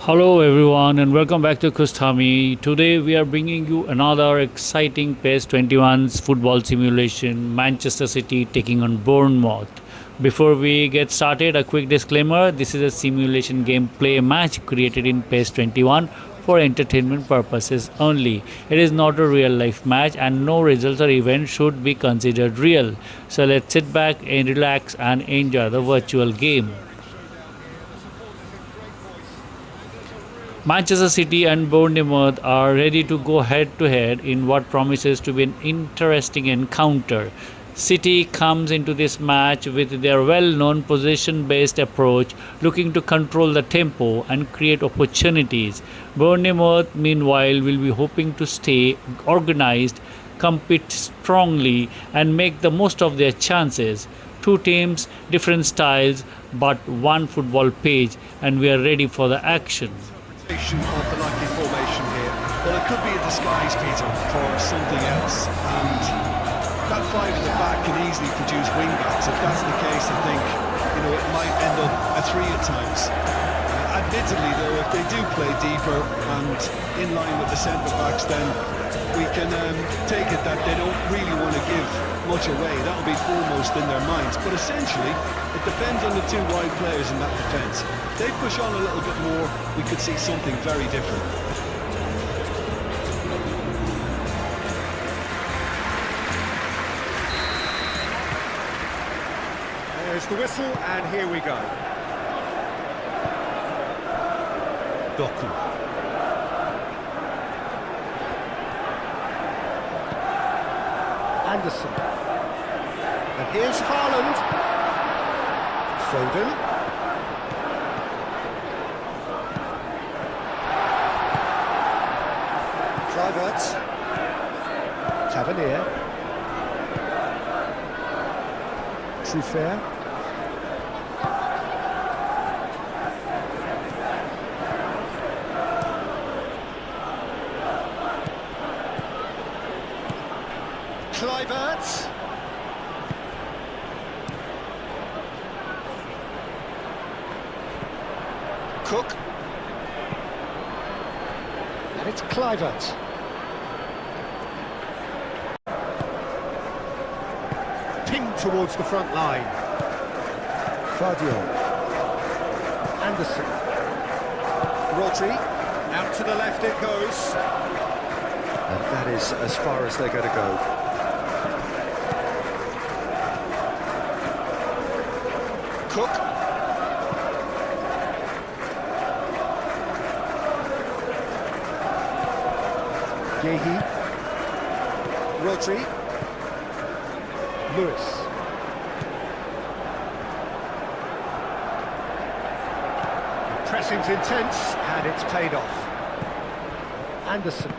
Hello everyone and welcome back to Kustami. Today we are bringing you another exciting PES 21's football simulation, Manchester City taking on Bournemouth. Before we get started, a quick disclaimer. This is a simulation gameplay match created in PES 21 for entertainment purposes only. It is not a real life match and no results or events should be considered real. So let's sit back and relax and enjoy the virtual game. Manchester City and Bournemouth are ready to go head to head in what promises to be an interesting encounter. City comes into this match with their well-known possession-based approach, looking to control the tempo and create opportunities. Bournemouth, meanwhile, will be hoping to stay organized, compete strongly, and make the most of their chances. Two teams, different styles, but one football page, and we are ready for the action. Of the likely formation here. Well, it could be a disguise, Peter, for something else. And that five at the back can easily produce wing-backs. If that's the case, I think, it might end up a three at times. Admittedly, though, if they do play deeper and in line with the centre-backs, then we can take it that they don't really want to give much away. That'll be foremost in their minds. But essentially, it depends on the two wide players in that defence. If they push on a little bit more, we could see something very different. There's the whistle, and here we go. Doku. Anderson. And here's Haaland. Foden. Kluivert. Tavernier. Truffert. Kluivert. Cook. And it's Kluivert. Ping towards the front line. Fadio. Anderson. Rodri. Out to the left it goes. And that is as far as they're going to go. Cook. Yehi. Rodri. Lewis. The pressing's intense and it's paid off. Anderson.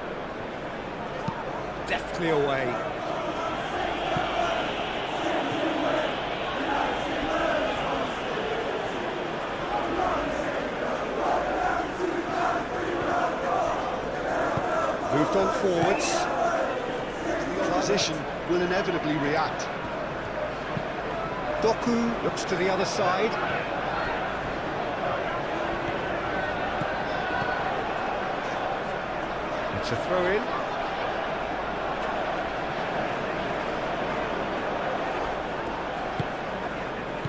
Deftly away. Moved on forwards. The opposition will inevitably react. Doku looks to the other side. It's a throw-in.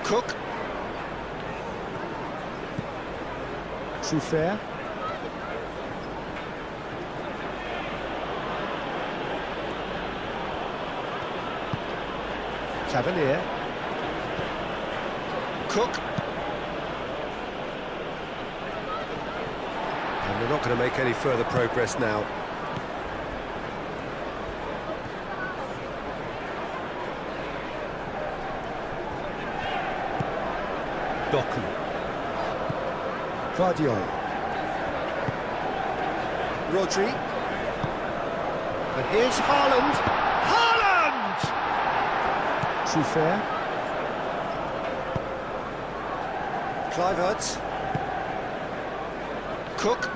Cook. Truffert. Tavernier. Cook. And they're not going to make any further progress now. Doku. Fadio. Rodri. And here's Haaland. Haaland! Truffert. Kluivert. Cook.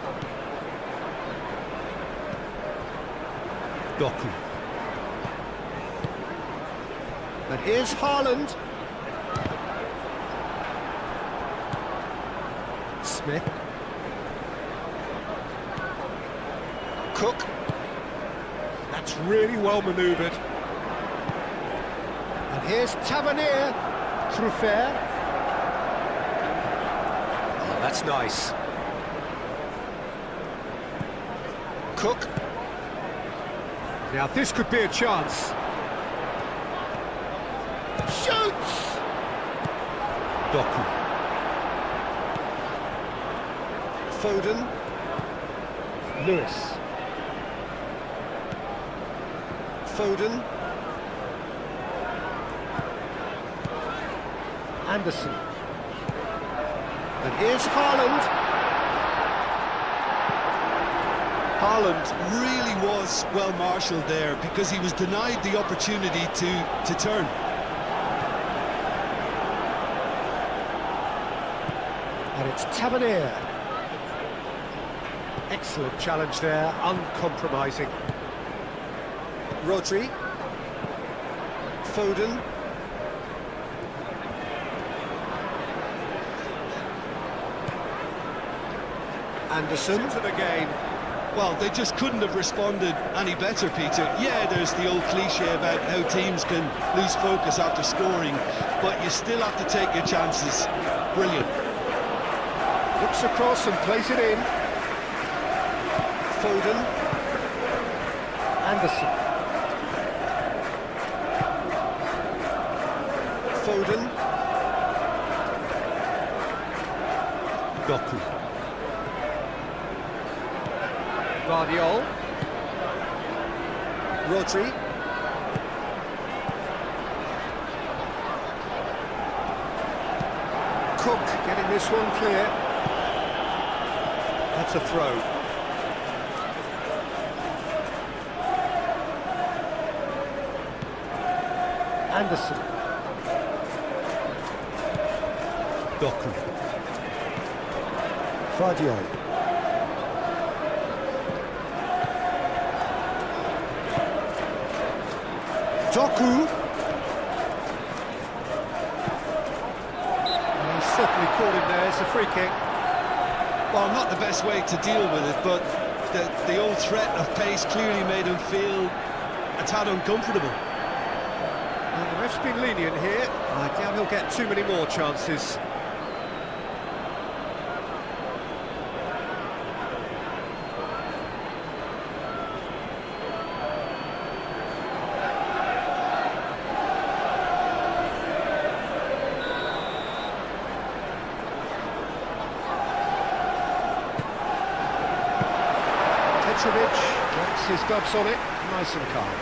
Doku. And here's Haaland. Smith. Cook. That's really well manoeuvred. And here's Tavernier. Through fair. Oh, that's nice. Cook. Now this could be a chance. Shoots! Doku. Foden. Lewis. Foden. Anderson. And here's Haaland. Haaland really was well marshalled there because he was denied the opportunity to turn. And it's Tavernier. Excellent challenge there, uncompromising. Rodri. Foden. Anderson to the game. Well, they just couldn't have responded any better, Peter. Yeah, there's the old cliche about how teams can lose focus after scoring, but you still have to take your chances. Brilliant. Looks across and plays it in. Foden. Anderson. Foden. Doku. Guardiol. Rodri. Cook getting this one clear. That's a throw. Anderson. Doku. Guardiol. Doku. And he's certainly caught him there. It's a free kick. Well, not the best way to deal with it, but the old threat of pace clearly made him feel a tad uncomfortable. Well, the ref's been lenient here. I doubt he'll get too many more chances. Mitrovic gets his gloves on it, nice and calm.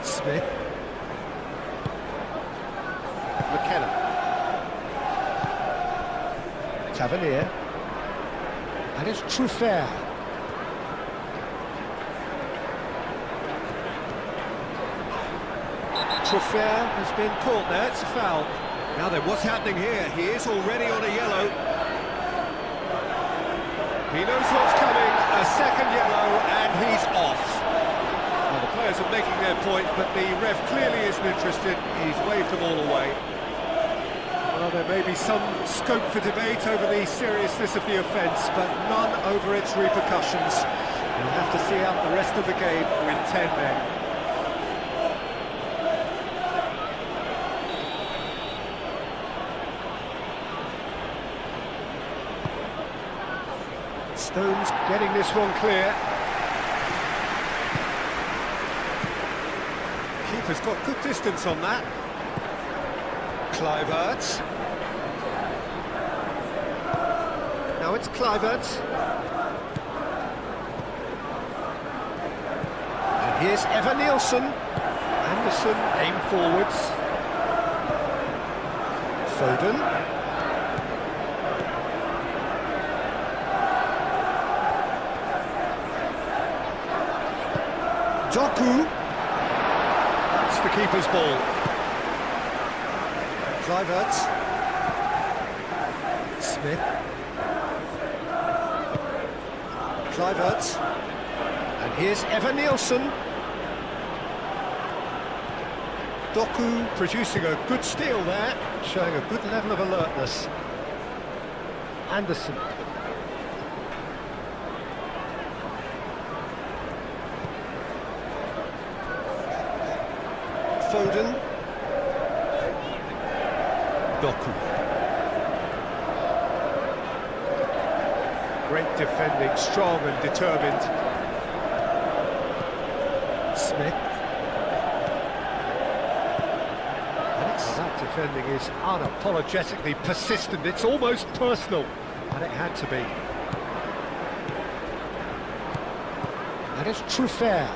Smith. McKenna. Tavernier. And it's Truffert. Truffert has been caught there, it's a foul. Now then, what's happening here? He is already on a yellow. He knows what's coming, a second yellow, and he's off. Well, the players are making their point, but the ref clearly isn't interested. He's waved them all away. Well, there may be some scope for debate over the seriousness of the offence, but none over its repercussions. We'll have to see out the rest of the game with 10 men. Stones getting this one clear. Keeper's got good distance on that. Kluivert. Now it's Kluivert. And here's Evan Nielsen. Anderson aim forwards. Foden. Doku. That's the keeper's ball. Kluivert. Smith. Kluivert. And here's Evan Nielsen. Doku producing a good steal there, showing a good level of alertness. Anderson. Foden. Doku. Great defending, strong and determined. Smith. That defending is unapologetically persistent. It's almost personal, and it had to be. That is Truffert.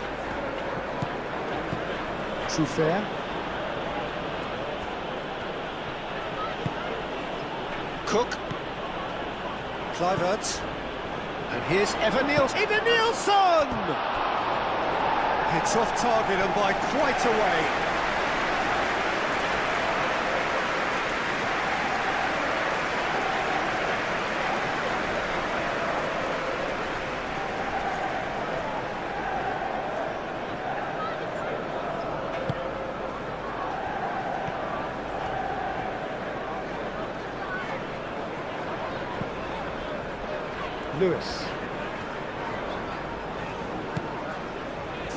Truffert. Cook. Kluivert. And here's Evan Nielsen. Evan Nielsen! Hits off target and by quite a way. Lewis.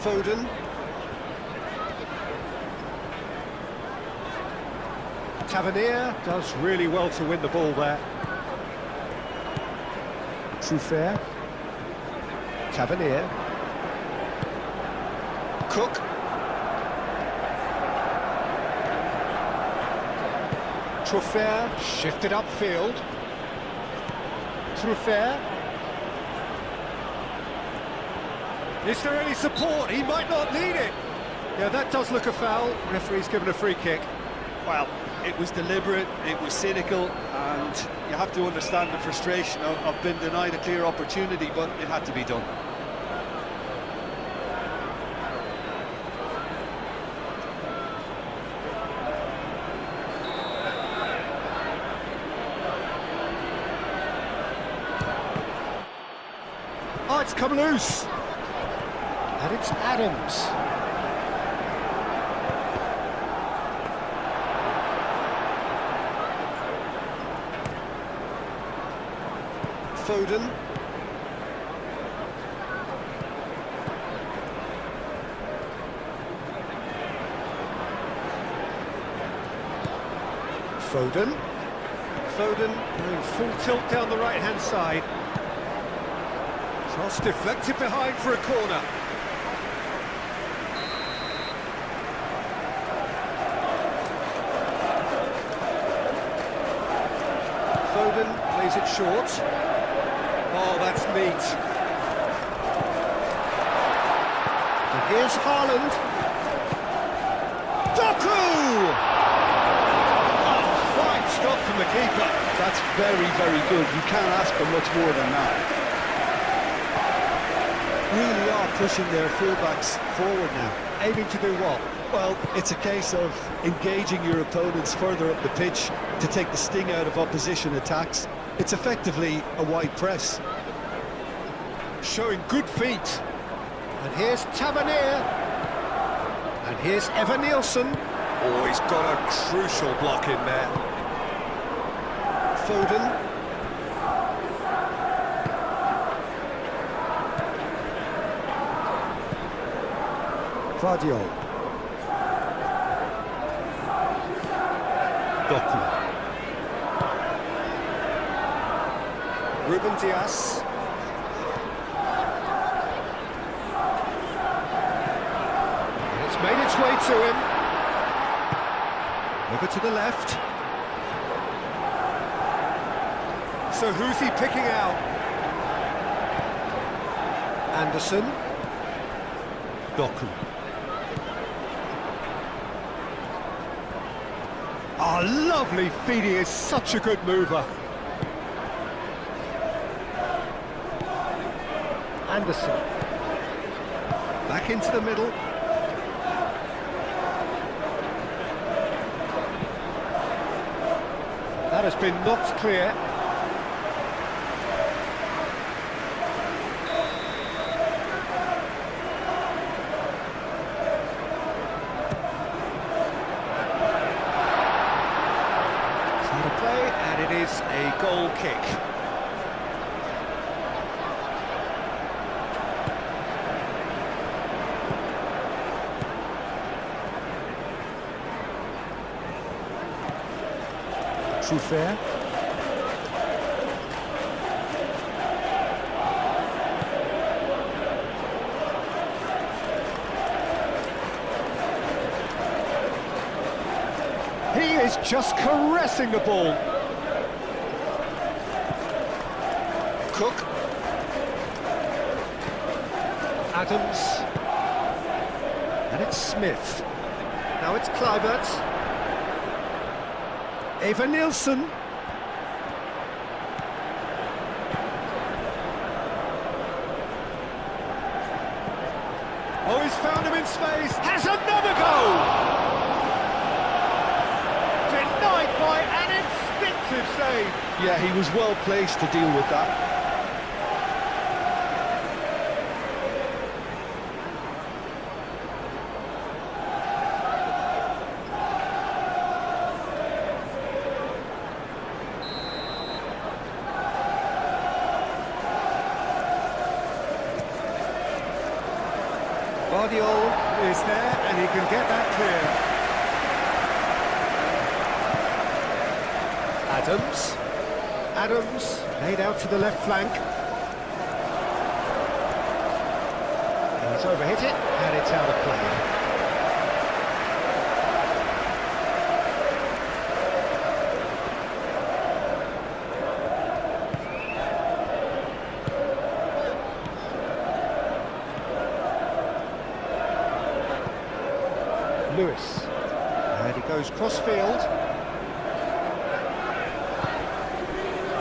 Foden. Tavernier does really well to win the ball there. Truffert. Tavernier. Cook. Truffert shifted upfield. Truffert. Is there any support? He might not need it. Yeah, that does look a foul. Referee's given a free kick. Well, it was deliberate, it was cynical, and you have to understand the frustration of being denied a clear opportunity, but it had to be done. Oh, it's come loose. And it's Adams. Foden. Foden. Foden going full tilt down the right-hand side. Cross deflected behind for a corner. Foden plays it short. Oh, that's neat. And here's Haaland. Doku! Oh, fine stop from the keeper. That's very, very good. You can't ask for much more than that. Really are pushing their fullbacks forward now. Aiming to do what? Well, it's a case of engaging your opponents further up the pitch to take the sting out of opposition attacks. It's effectively a wide press. Showing good feet. And here's Tavernier. And here's Evan Nielsen. Oh, he's got a crucial block in there. Foden. Guardiola. Doku. Ruben Dias. And it's made its way to him. Over to the left. So who's he picking out? Anderson. Doku. Oh, lovely feed, he is such a good mover. Anderson. Back into the middle. That has been knocked clear. And it is a goal kick. Truffert. He is just caressing the ball. Cook. Adams. And it's Smith. Now it's Kluivert. Eva Nielsen. Oh, he's found him in space. Has another goal! Denied by an instinctive save. Yeah, he was well placed to deal with that. Guardiola is there and he can get that clear. Adams laid out to the left flank. He's overhit it and it's out of play. Lewis, and he goes cross-field.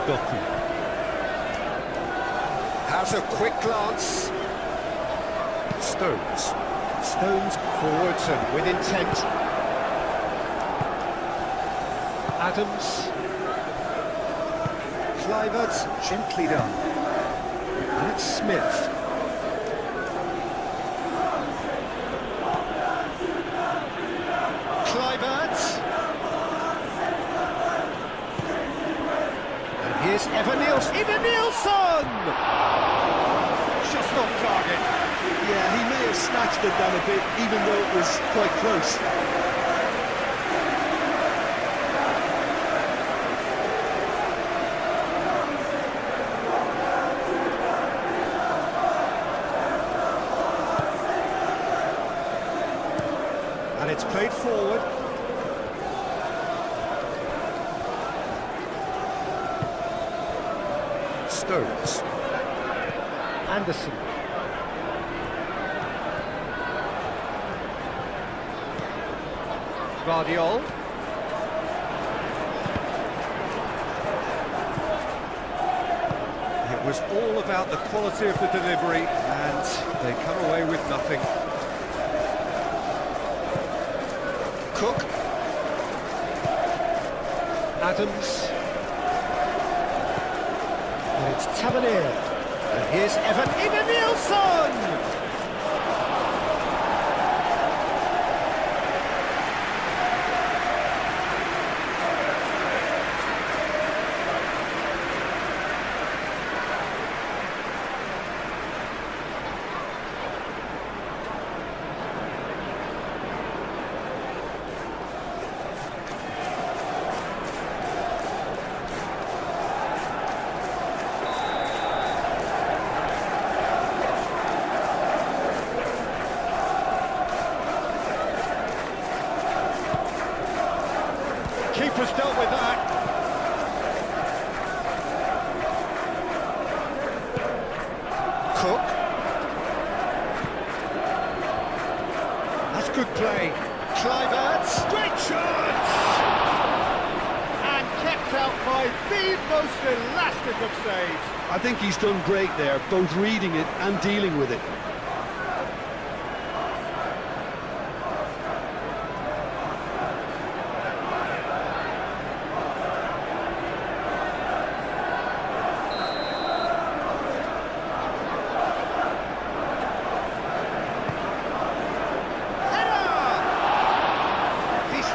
Doku has a quick glance. Stones forwards and with intent. Adams. Kluivert, gently done. And it's Smith. And here's Eva Nielsen! Just off target. Yeah, he may have snatched it down a bit, even though it was quite close. And it's played forward. Stones. Anderson. Guardiola. It was all about the quality of the delivery, and they come away with nothing. Cook. Adams. And it's Tavernier. And here's Eva Nielsen! Keeper's dealt with that. Cook. That's good play. Kluivert. Great shot! And kept out by the most elastic of saves. I think he's done great there, both reading it and dealing with it.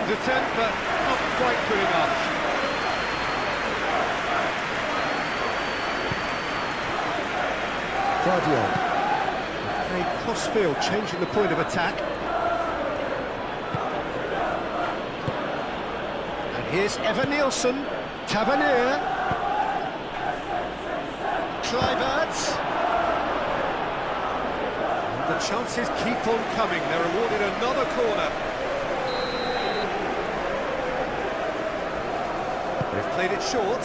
Attempt, but not quite good enough. Guardiola played cross-field, changing the point of attack. And here's Evan Nielsen, Tavernier, Kluivert. And the chances keep on coming. They're awarded another corner. They've played it short.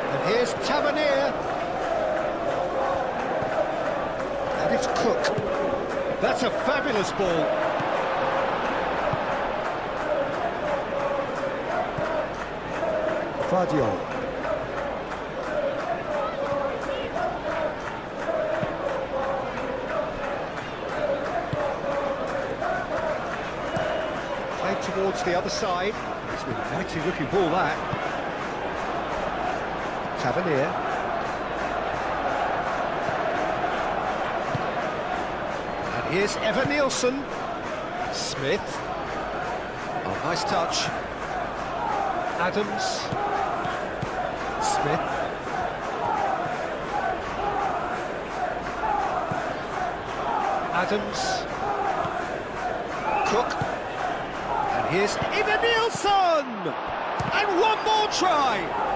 And here's Tavernier. And it's Cook. That's a fabulous ball. Fadio. Played towards the other side. It's been a mighty looking ball, that. Tavernier. And here's Evan Nielsen. Smith. Oh, nice touch. Adams. Smith. Adams. Cook. And here's Evan Nielsen! And one more try!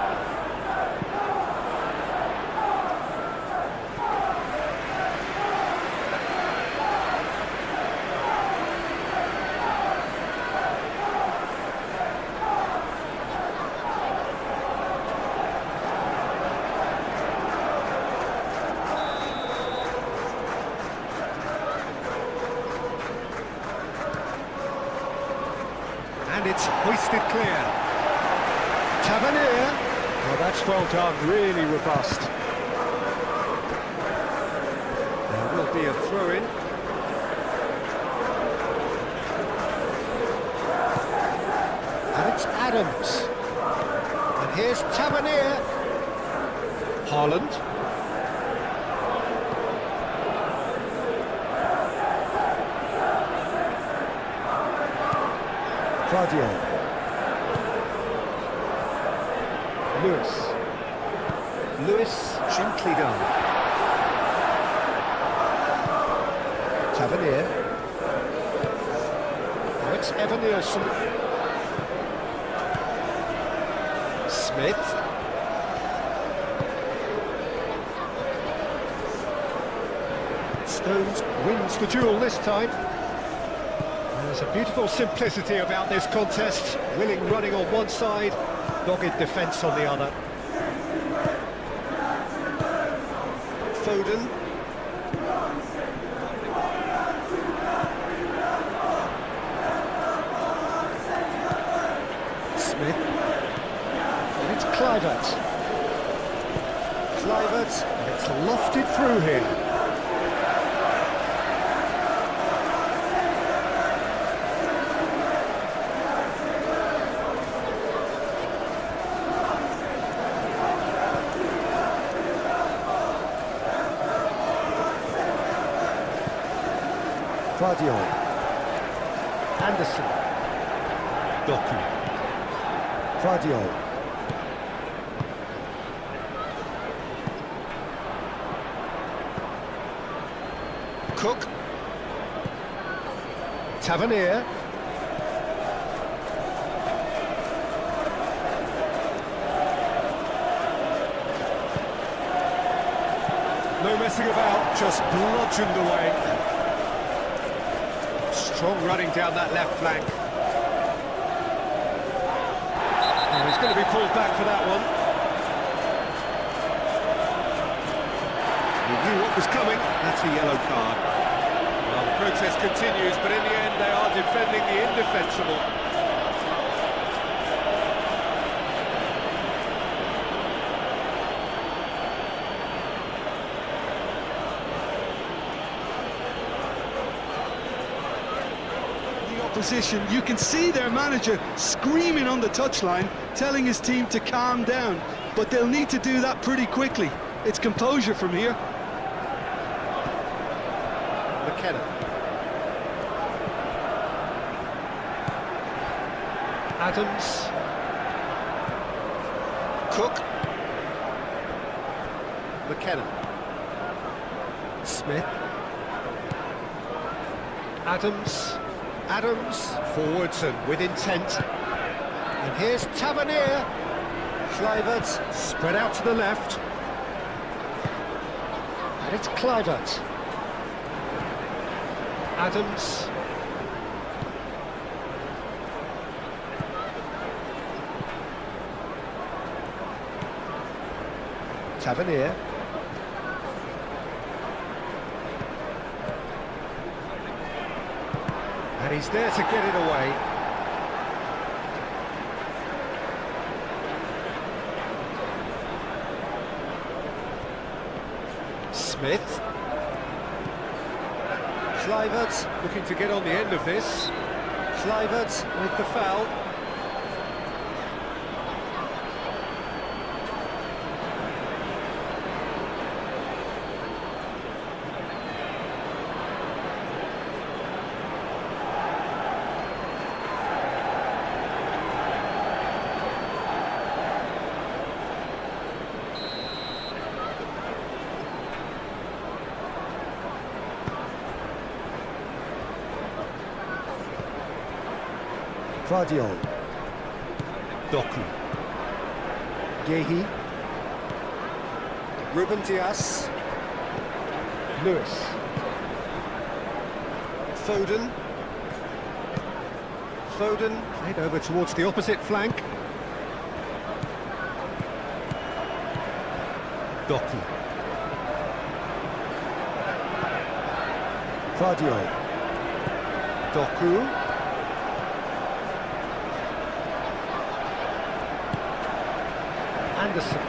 And it's hoisted clear. Tavernier. Well, that's well done, really robust. There will be a throw-in. And it's Adams. And here's Tavernier. Haaland. Fadio. Lewis, gently done. Tavernier. Now it's Evan Nielsen. Smith. Stones wins the duel this time. There's a beautiful simplicity about this contest. Willing running on one side, dogged defence on the other. Foden. Smith. And it's Kluivert. Kluivert, and it's lofted through here. Fadio. Anderson. Doku. Fadio. Cook. Tavernier. No messing about, just bludgeoned away. Strong running down that left flank. Oh, he's going to be pulled back for that one. He knew what was coming. That's a yellow card. Well, the protest continues, but in the end they are defending the indefensible. Position, you can see their manager screaming on the touchline, telling his team to calm down, but they'll need to do that pretty quickly. It's composure from here. McKenna. Adams. Cook. McKenna. Smith. Adams, forwards and with intent. And here's Tavernier. Kluivert, spread out to the left. And it's Kluivert. Adams. Tavernier. And he's there to get it away. Smith. Kluivert looking to get on the end of this. Kluivert with the foul. Vardiol. Doku. Gehi. Ruben Dias. Lewis. Foden. Played over towards the opposite flank. Doku. Vardiol. Doku. Anderson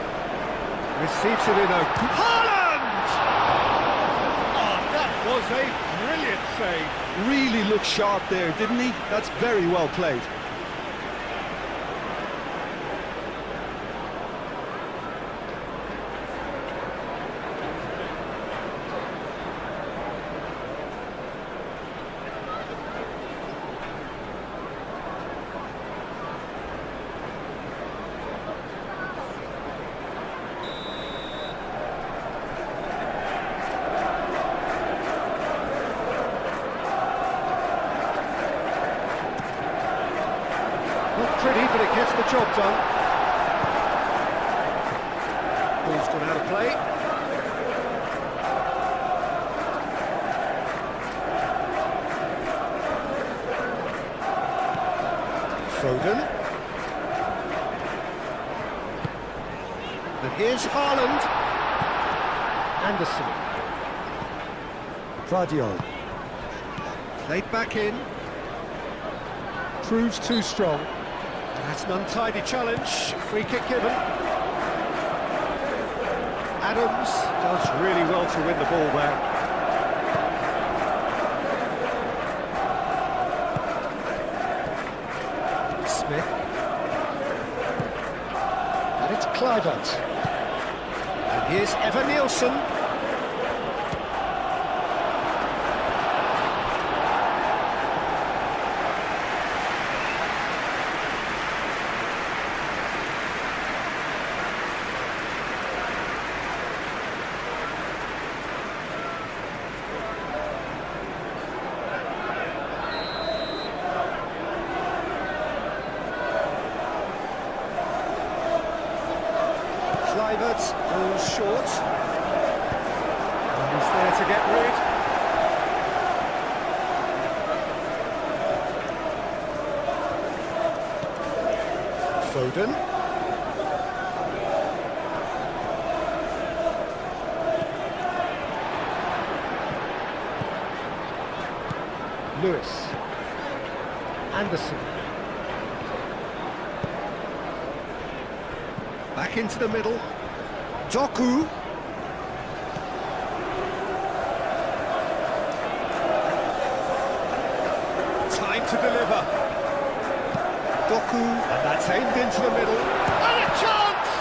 receives it in a... Haaland! Oh, that was a brilliant save. Really looked sharp there, didn't he? That's very well played. Not pretty, but it gets the job done. Ball's gone out of play. Foden. And here's Haaland. Anderson. Vardiol. Played back in. Proves too strong. That's an untidy challenge. Free kick given. Adams does really well to win the ball there. Smith. And it's Kluivert. And here's Evan Nielsen. Kluivert falls short. And he's there to get rid. Foden. Lewis. Anderson. Back into the middle. Doku. Time to deliver. Doku. And that's aimed into the middle. And a chance!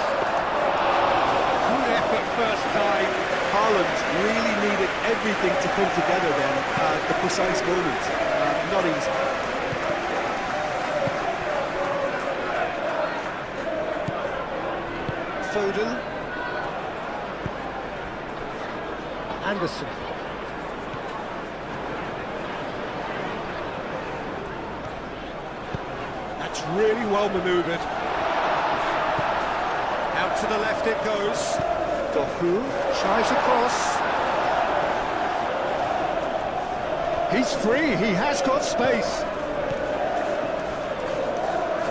Good effort first time. Haaland really needed everything to come together then at the precise moment. Not easy. Foden. Anderson. It's really well manoeuvred. Out to the left it goes. Doku tries across. He's free, he has got space.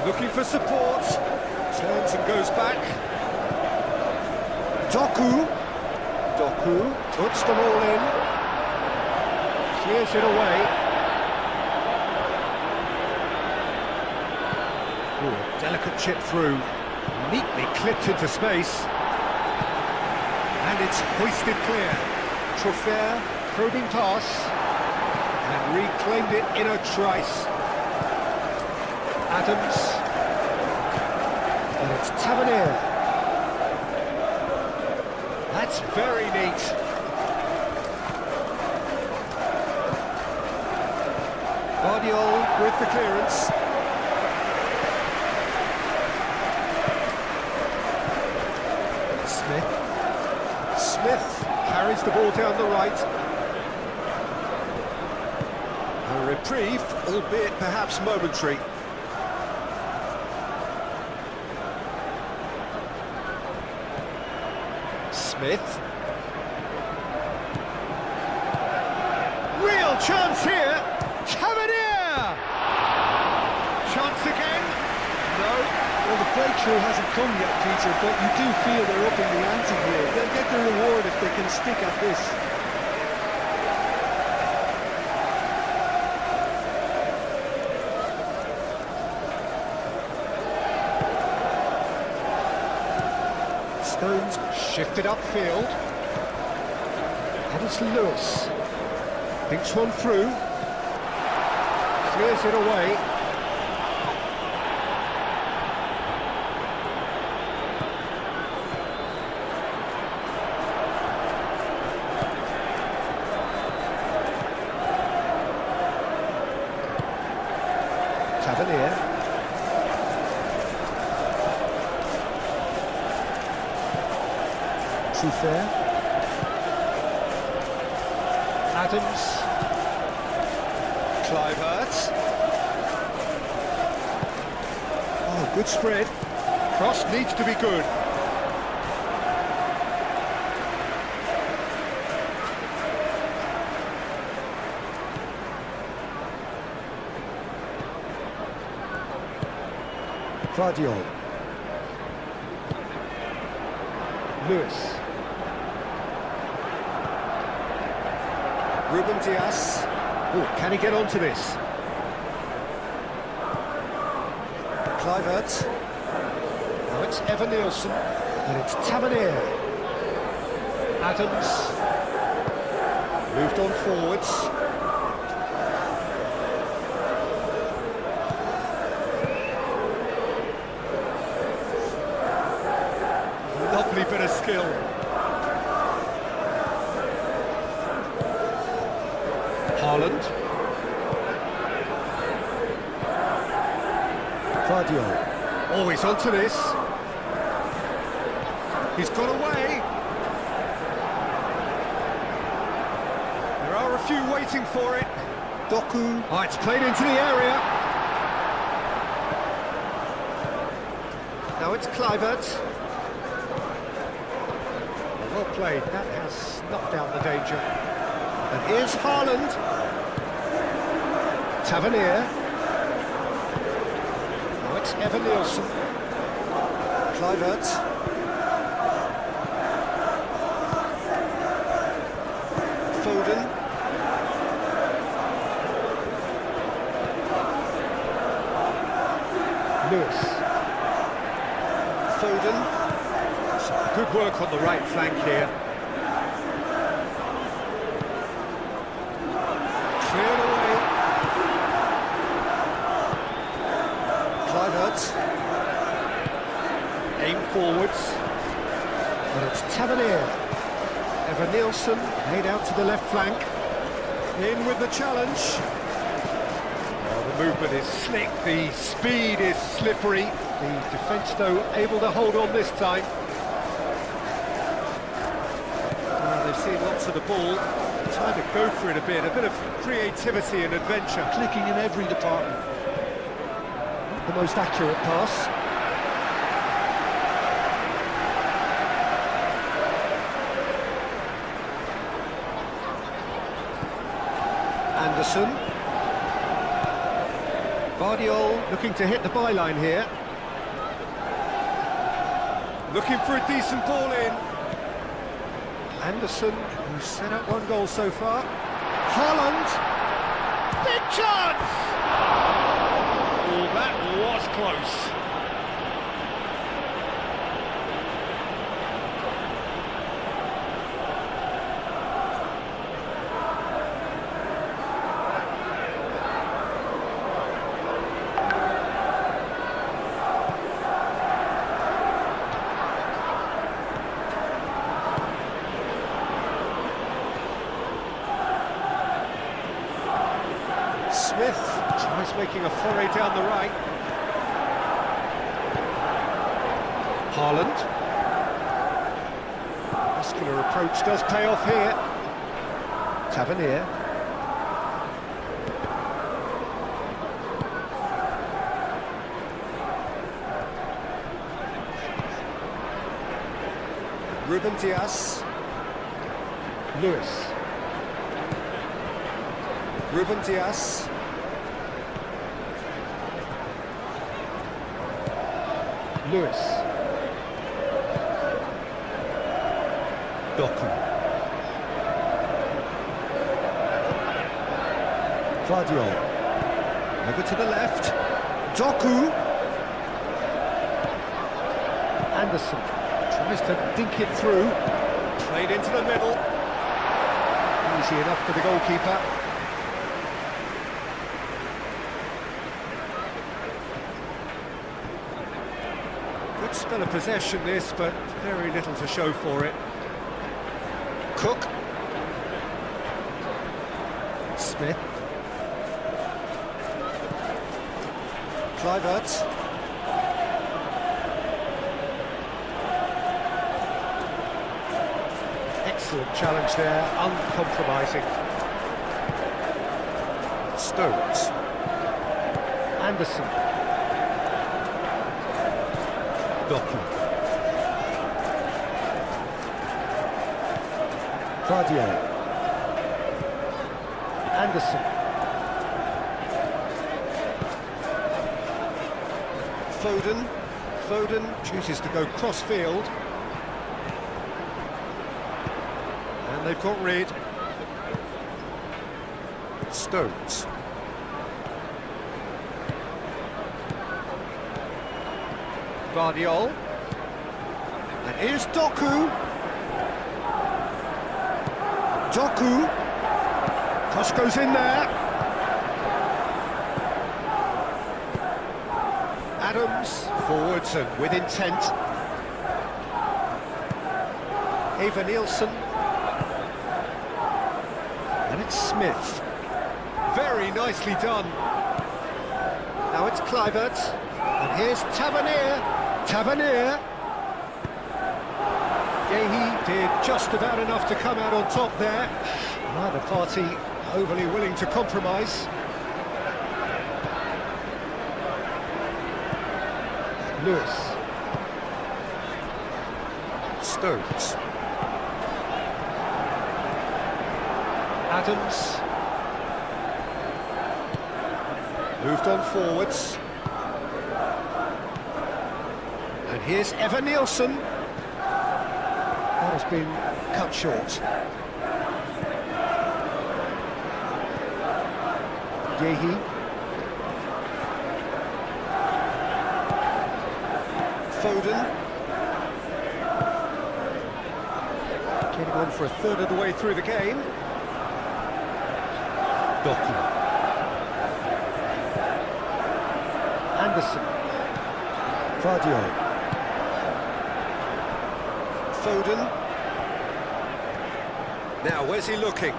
Looking for support. Turns and goes back. Doku puts them all in. Clears it away. Ooh, delicate chip through. Neatly clipped into space. And it's hoisted clear. Trofer probing pass. And reclaimed it in a trice. Adams. And it's Tavernier. That's very neat. Guardiol with the clearance. Smith carries the ball down the right. A reprieve, albeit perhaps momentary. Smith. Real chance here. Tavernier! Chance again? No. Well, the breakthrough hasn't come yet, Peter, but you do feel they're up in the ante here. They'll get the reward if they can stick at this. Stones shifted upfield. And it's Lewis. Thinks one through. Clears it away. Tavernier. Trofer. Adams. Clivert. Oh, good spread. Cross needs to be good. Guardiol. Lewis. Ruben Diaz. Oh, can he get onto this? Clivert. Now it's Evan Nielsen. And it's Tavernier. Adams. Moved on forwards. Lovely bit of skill. Haaland. Guardiol. Oh, he's onto this. He's got away. There are a few waiting for it. Doku. Oh, it's played into the area. Now it's Clivert. Well played, that has snuffed out the danger. And here's Haaland. Tavernier. Now it's Evan Nielsen. Clivert. Foden. Lewis. Foden. Good work on the right flank here. Cleared away. Clivert. Aim forwards. And it's Tavernier. Evan Nielsen laid out to the left flank. In with the challenge. Oh, the movement is slick, the speed is slippery. The defence, though, able to hold on this time. They've seen lots of the ball, trying to go for it a bit of creativity and adventure. Clicking in every department. the most accurate pass. Anderson. Vardiol looking to hit the byline here. Looking for a decent ball in. Anderson, who's set up one goal so far. Haaland. Big chance! Oh, that was close. Smith tries making a foray down the right. Haaland. Muscular approach does pay off here. Tavernier. Ruben Dias. Lewis. Ruben Dias. Lewis. Doku. Vardiol. Over to the left. Doku. Anderson tries to dink it through. Played into the middle. Easy enough for the goalkeeper. Good spell of possession this, but very little to show for it. Cook. Smith. Kluivert. Excellent challenge there, uncompromising. Stones. Anderson. Doku. Vardiol. Anderson. Foden. Foden chooses to go cross-field. And they've got rid. Stones. Vardiol. And here's Doku. Doku. Cross goes in there. Adams forwards and with intent. Eva Nielsen. And it's Smith. Very nicely done. Now it's Kluivert. And here's Tavernier. Tavernier. Yehi did just about enough to come out on top there. Neither party overly willing to compromise. Lewis. Stones. Adams. Moved on forwards. And here's Eva Nielsen. That has been cut short. Yehi. Foden. Getting on for a third of the way through the game. Doku. Anderson. Vardiol. Foden. Now, where's he looking?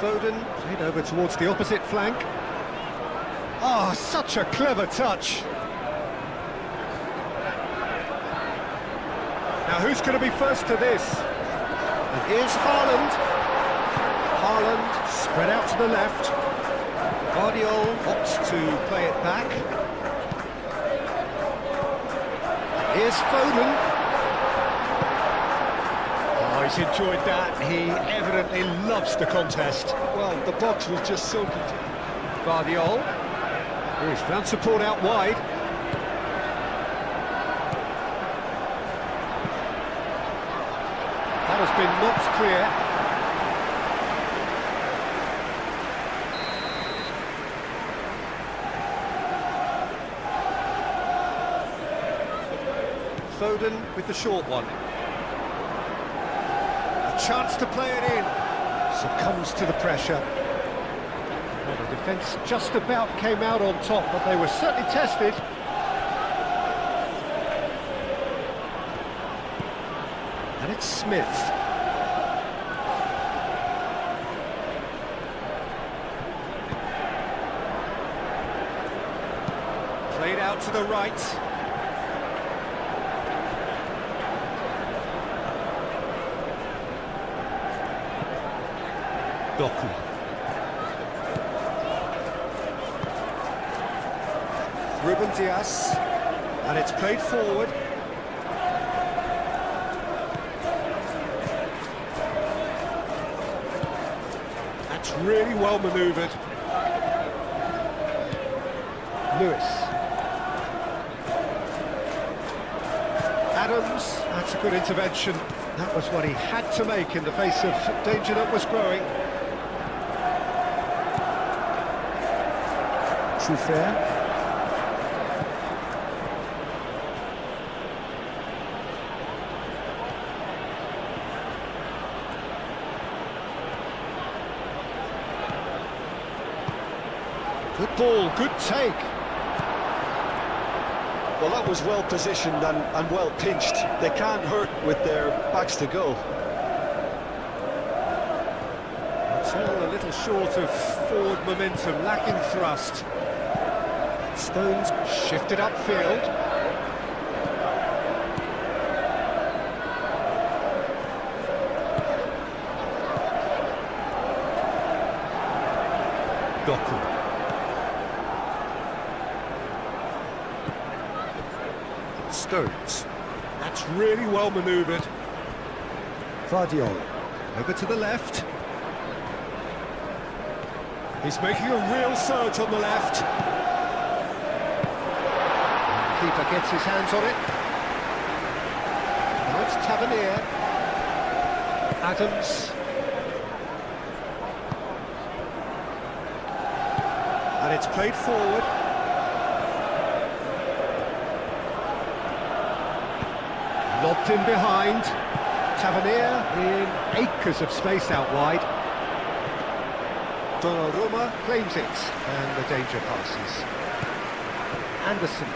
Foden played over towards the opposite flank. Oh, such a clever touch. Now, who's going to be first to this? And here's Haaland. Haaland spread out to the left. Vardiol opts to play it back. Here's Foden. Oh, he's enjoyed that. He evidently loves the contest. Well, the box was just so contained. Guardiol. Oh, he's found support out wide. That has been knocked clear. Foden with the short one. A chance to play it in. Succumbs to the pressure. Well, the defence just about came out on top, but they were certainly tested. And it's Smith. Played out to the right. Doku. Ruben Dias, and it's played forward. That's really well manoeuvred. Lewis. Adams, that's a good intervention. That was what he had to make in the face of danger that was growing. Fair. Good ball, good take. Well, that was well positioned and well pinched. They can't hurt with their backs to goal. It's all a little short of forward momentum, lacking thrust. Stones shifted upfield. Doku. Stones. That's really well manoeuvred. Guardiol. Over to the left. He's making a real surge on the left. Keeper gets his hands on it. Now it's Tavernier. Adams. And it's played forward. Lobbed in behind. Tavernier in acres of space out wide. Donnarumma claims it, and the danger passes. Anderson.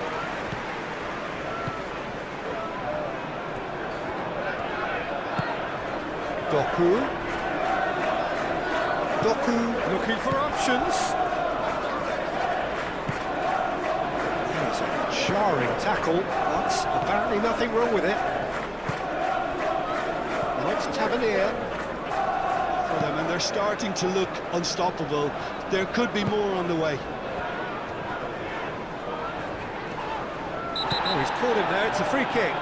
Doku looking for options. It's a jarring tackle, but apparently nothing wrong with it. Now it's Tavernier. For them, and they're starting to look unstoppable. There could be more on the way. Oh, he's caught him there, it's a free kick.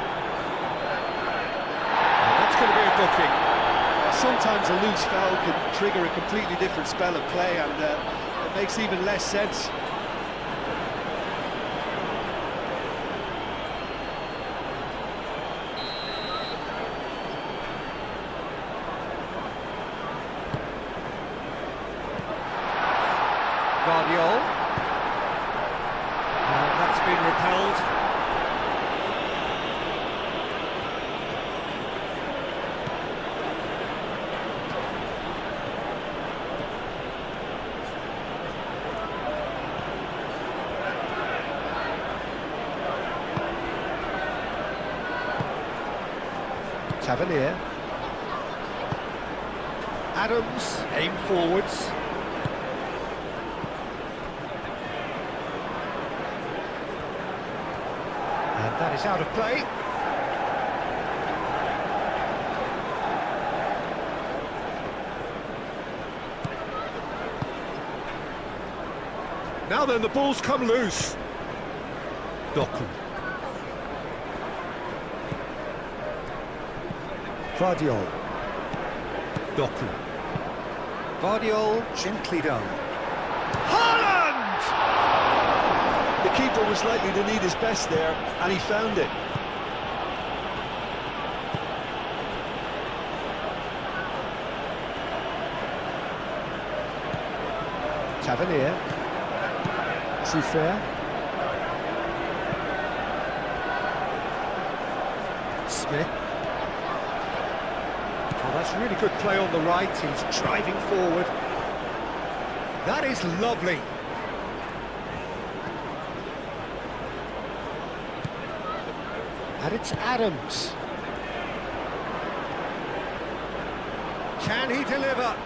And that's going to be a booking. Sometimes a loose foul can trigger a completely different spell of play, and it makes even less sense. Guardiol. And that's been repelled. Tavernier. Adams, aim forwards. And that is out of play. Now then, the ball's come loose. Doku. Vardiol. Doku. Vardiol, gently done. Haaland! The keeper was likely to need his best there, and he found it. Tavernier. Truffert. Smith. Oh, that's really good play on the right. He's driving forward. That is lovely. And it's Adams. Can he deliver?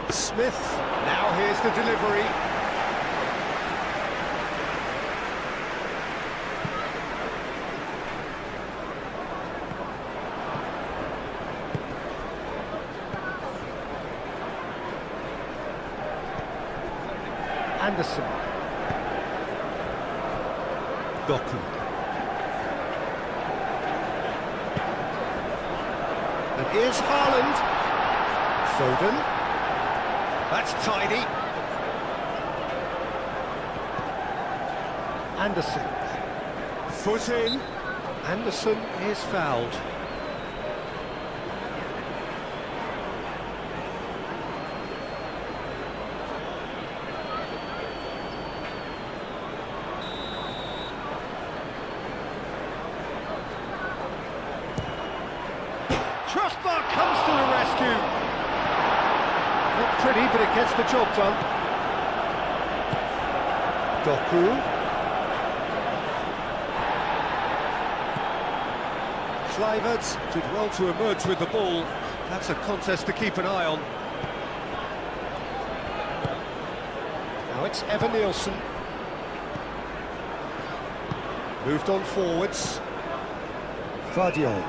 Smith. Now here's the delivery. Anderson. Doku. And here's Haaland. Foden. That's tidy. Anderson. Foot in. Anderson is fouled. Crossbar comes to the rescue. Not pretty, but it gets the job done. Doku. Kluivert did well to emerge with the ball. That's a contest to keep an eye on. Now it's Evan Nielsen. Moved on forwards. Vardiol.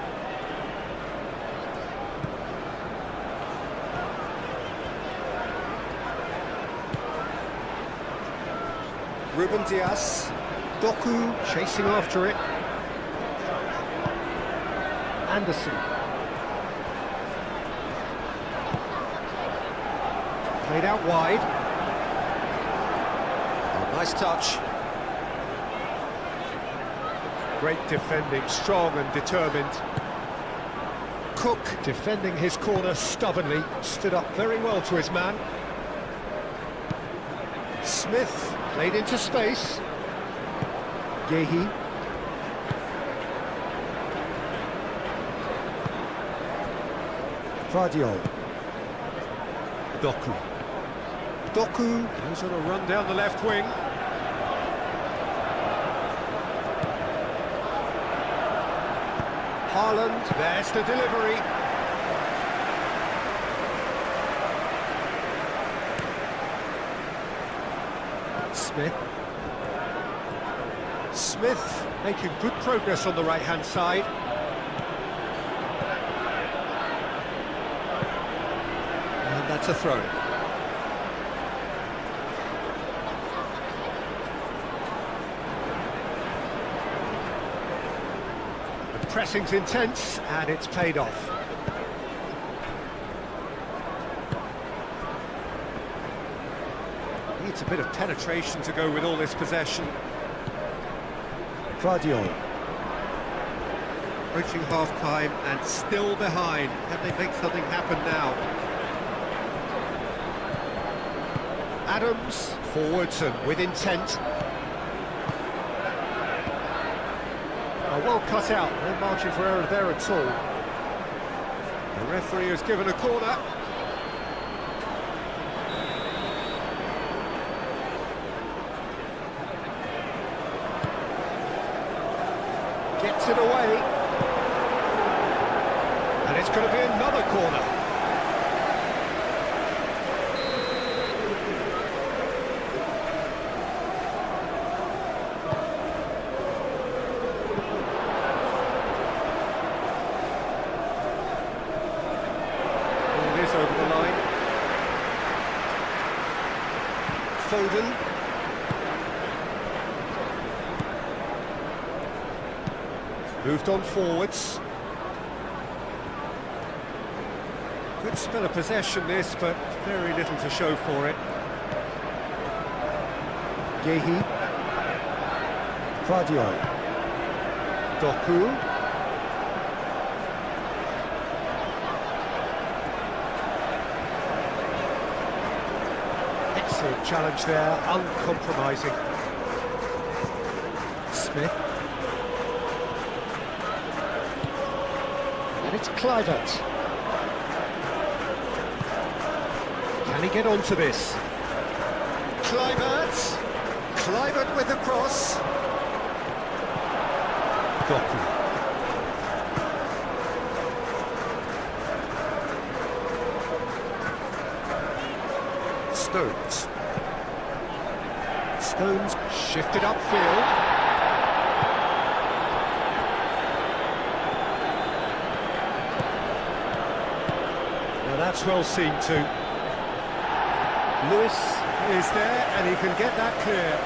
Ruben Dias. Doku chasing after it. Anderson. Played out wide. Oh, nice touch. Great defending, strong and determined. Cook defending his corner stubbornly, stood up very well to his man. Smith played into space. Yehi. Vardiol. Doku. Doku goes on a run down the left wing. Haaland, there's the delivery. Smith. Smith making good progress on the right-hand side. And that's a throw. The pressing's intense and it's paid off. Needs a bit of penetration to go with all this possession. Vardiol. Approaching half-time and still behind. Can they make something happen now? Adams, forwards and with intent. Well cut out, no margin for error there at all. The referee has given a corner. Gets it away. And it's going to be another corner. It is over the line. Foden. Moved on forwards. Spell of possession this, but very little to show for it. Gehi. Vardio. Doku. Excellent challenge there, uncompromising. Smith. And it's Kluivert. Can he get onto this? Kluivert! Kluivert with the cross. Doku. Stones. Stones shifted upfield. Now that's well seen too. Lewis is there and he can get that clear.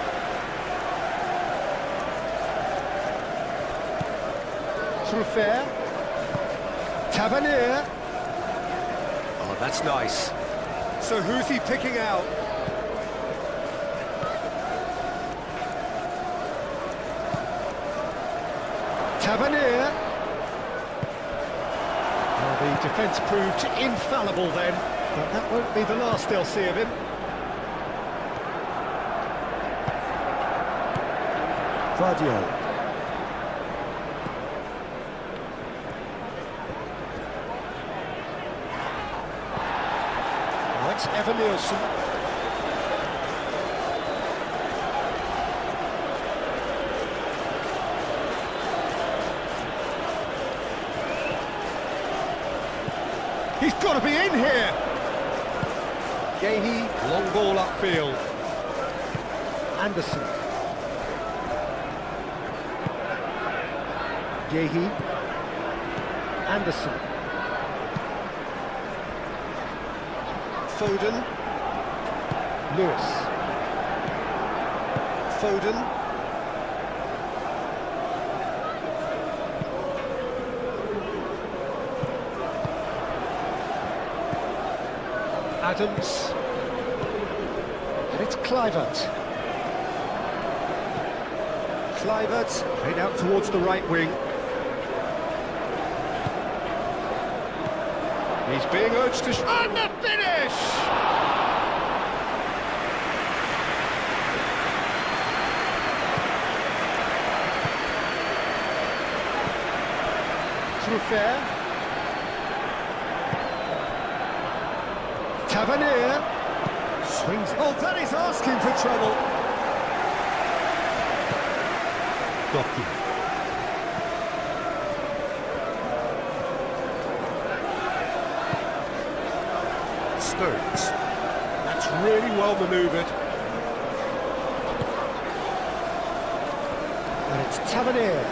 Truffert. Tavernier. Oh, that's nice. So who's he picking out? Tavernier. Well, the defence proved infallible then, but that won't be the last they'll see of him. Vardio. It's Evan Nielsen. He's got to be in here. Gehi, long ball upfield. Anderson. Gehi. Anderson. Foden. Lewis. Foden. Adams. And it's Kluivert. Kluivert played out towards the right wing. He's being urged to... And the finish! Truffert. Tavernier. Swings... Oh, that is asking for trouble. Doku. Stones. That's really well manoeuvred. And it's Tavernier.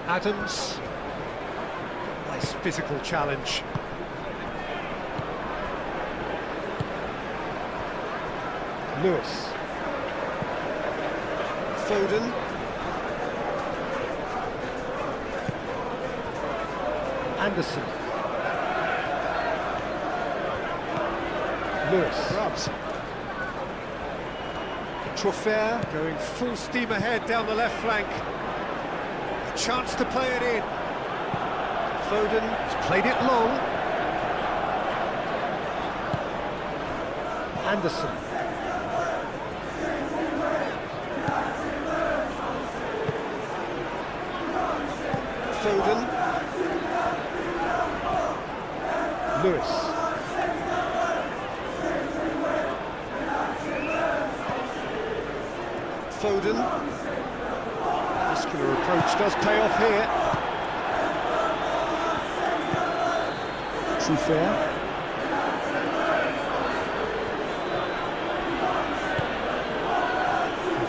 Adams. Nice physical challenge. Lewis. Foden. Anderson. Lewis. Grubs. Truffert going full steam ahead down the left flank. A chance to play it in. Foden has played it long. Anderson. Foden. Lewis. Foden. Muscular approach does pay off here. Truffert.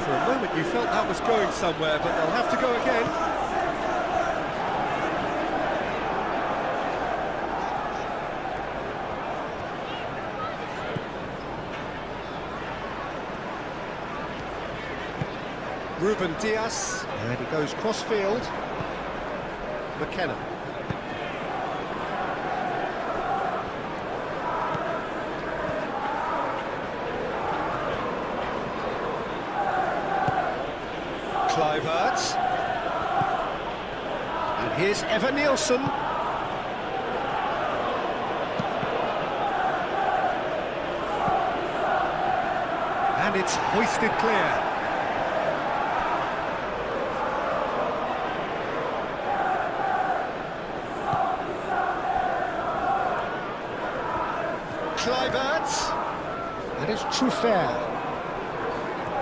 For a moment you felt that was going somewhere, but they'll have to go again. Ruben Diaz, and he goes cross-field. McKenna. Kluivert. And here's Evan Nielsen. And it's hoisted clear. Kluivert. And it's Truffert.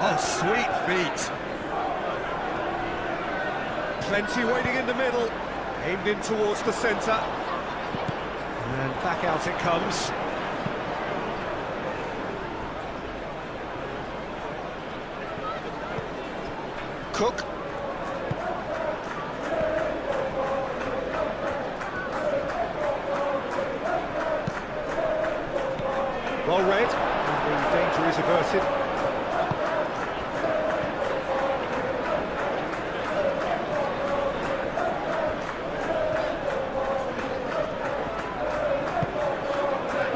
Oh, sweet feet. Plenty waiting in the middle. Aimed in towards the centre. And back out it comes. Cook. Well read, and the danger is averted.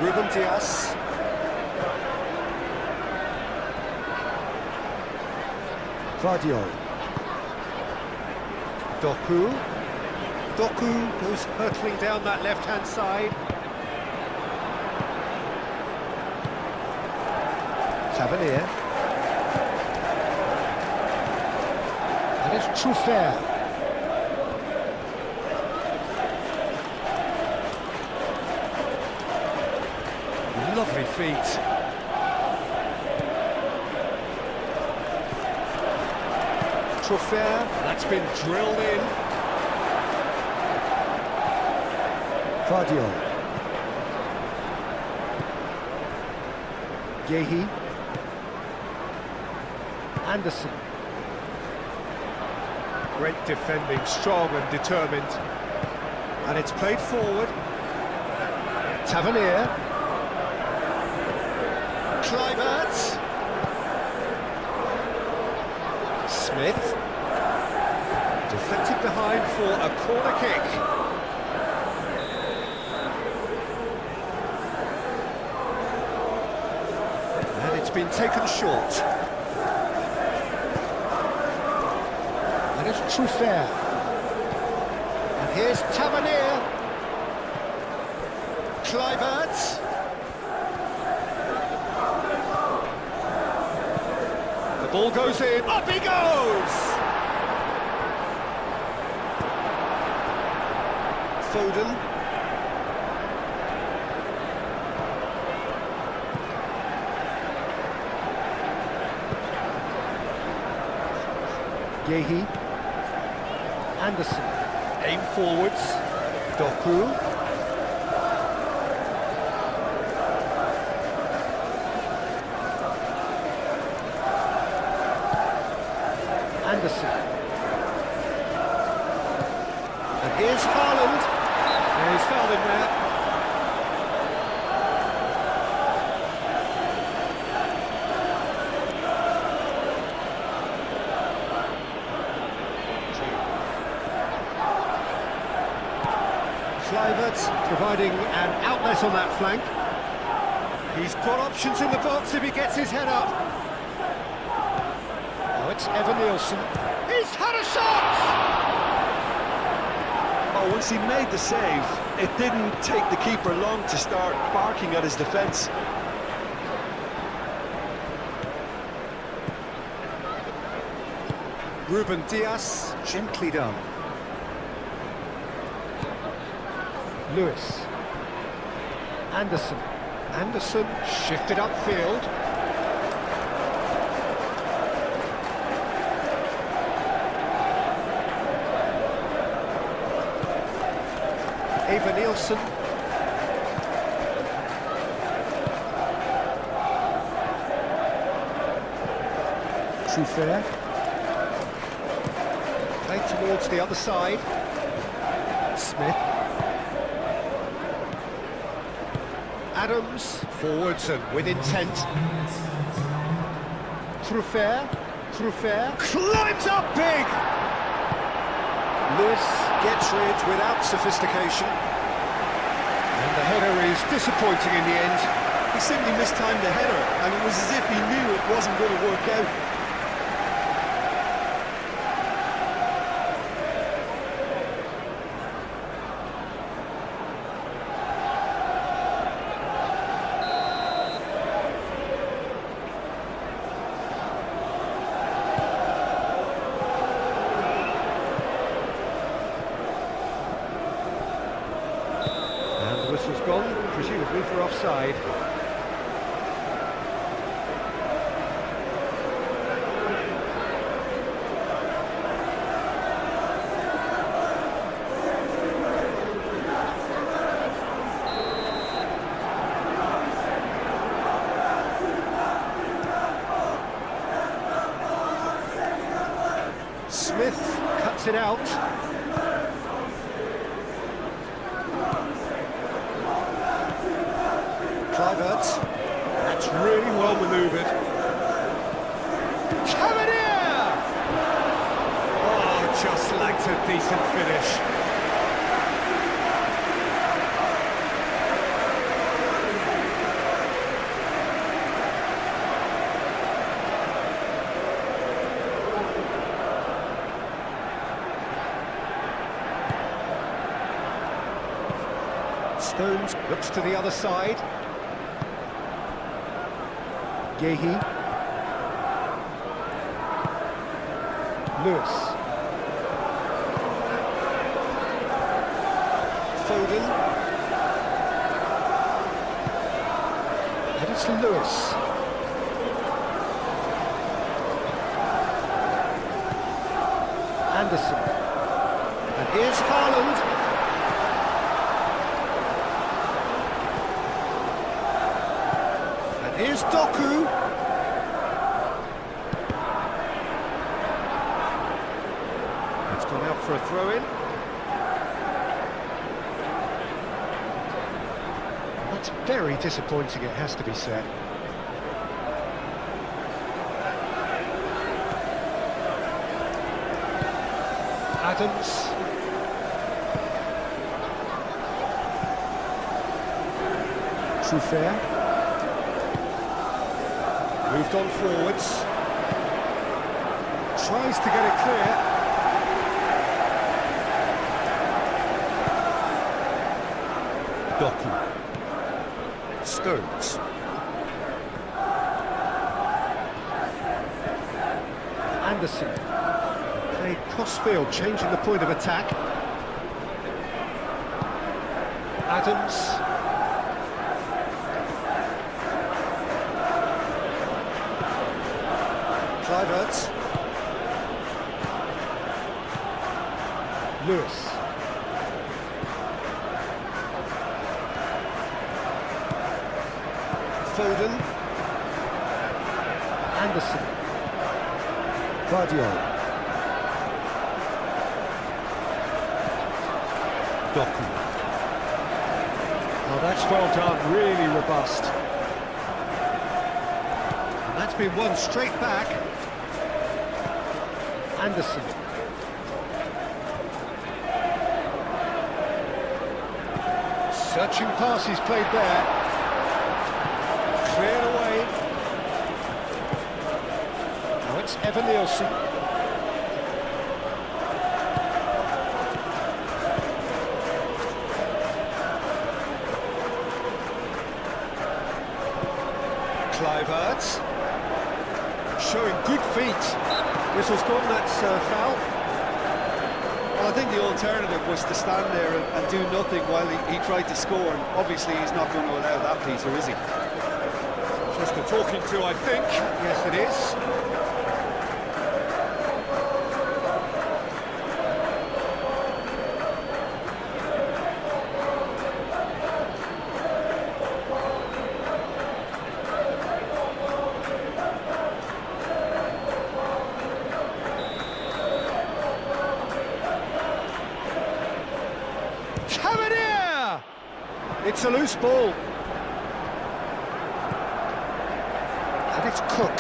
Ruben Diaz. Vardio. Doku. Doku goes hurtling down that left-hand side. Tavernier. And it's Truffert. Lovely feet. Truffert, that's been drilled in. Vardio. Gehi. Anderson. Great defending, strong and determined. And it's played forward. Tavernier. Kluivert. Smith. Deflected behind for a corner kick. And it's been taken short. And it's Truffert. And here's Tavernier. Kluivert. The ball goes in. Up he goes! Foden. Gehi. Anderson. Aim forwards. Doku. Anderson. And here's Haaland. And he's fouled him there. Kluivert providing an outlet on that flank. He's got options in the box if he gets his head up. Oh, it's Evan Nielsen. He's had a shot! Oh, once he made the save, it didn't take the keeper long to start barking at his defence. Ruben Diaz, gently done. Lewis. Anderson. Anderson shifted upfield. Evan Nielsen. Truffert. Played towards the other side. Smith. Adams, forwards and with intent. Truffert, Truffert climbs up big! Lewis gets rid without sophistication. And the header is disappointing in the end. He simply mistimed the header, and it was as if he knew it wasn't going to work out. And the whistle's gone, presumably for offside. Smith cuts it out. Kluivert. That's really well manoeuvred. Tavernier! Oh, just lacked a decent finish. Stones looks to the other side. Gehi. Lewis. Foden. And it's Lewis. Anderson. And here's Haaland. Here's Doku. It's gone out for a throw-in. That's very disappointing, it has to be said. Adams. Truffert. Moved on forwards. Tries to get it clear. Doku. Stones. Anderson. Played cross-field, changing the point of attack. Adams. Kluivert. Lewis. Foden. Anderson. Guardiola. Doku. Oh, that's well done, really robust. And that's been won straight back. Anderson. Searching pass he's played there. Cleared away. Now it's Evan Nielsen. Kluivert. Showing good feet. Whistle's gone, that's foul. Well, I think the alternative was to stand there and do nothing while he tried to score, and obviously he's not going to allow that, Peter, is he? Just a talking to, I think. Yes, it is. It's a loose ball. And it's Cook.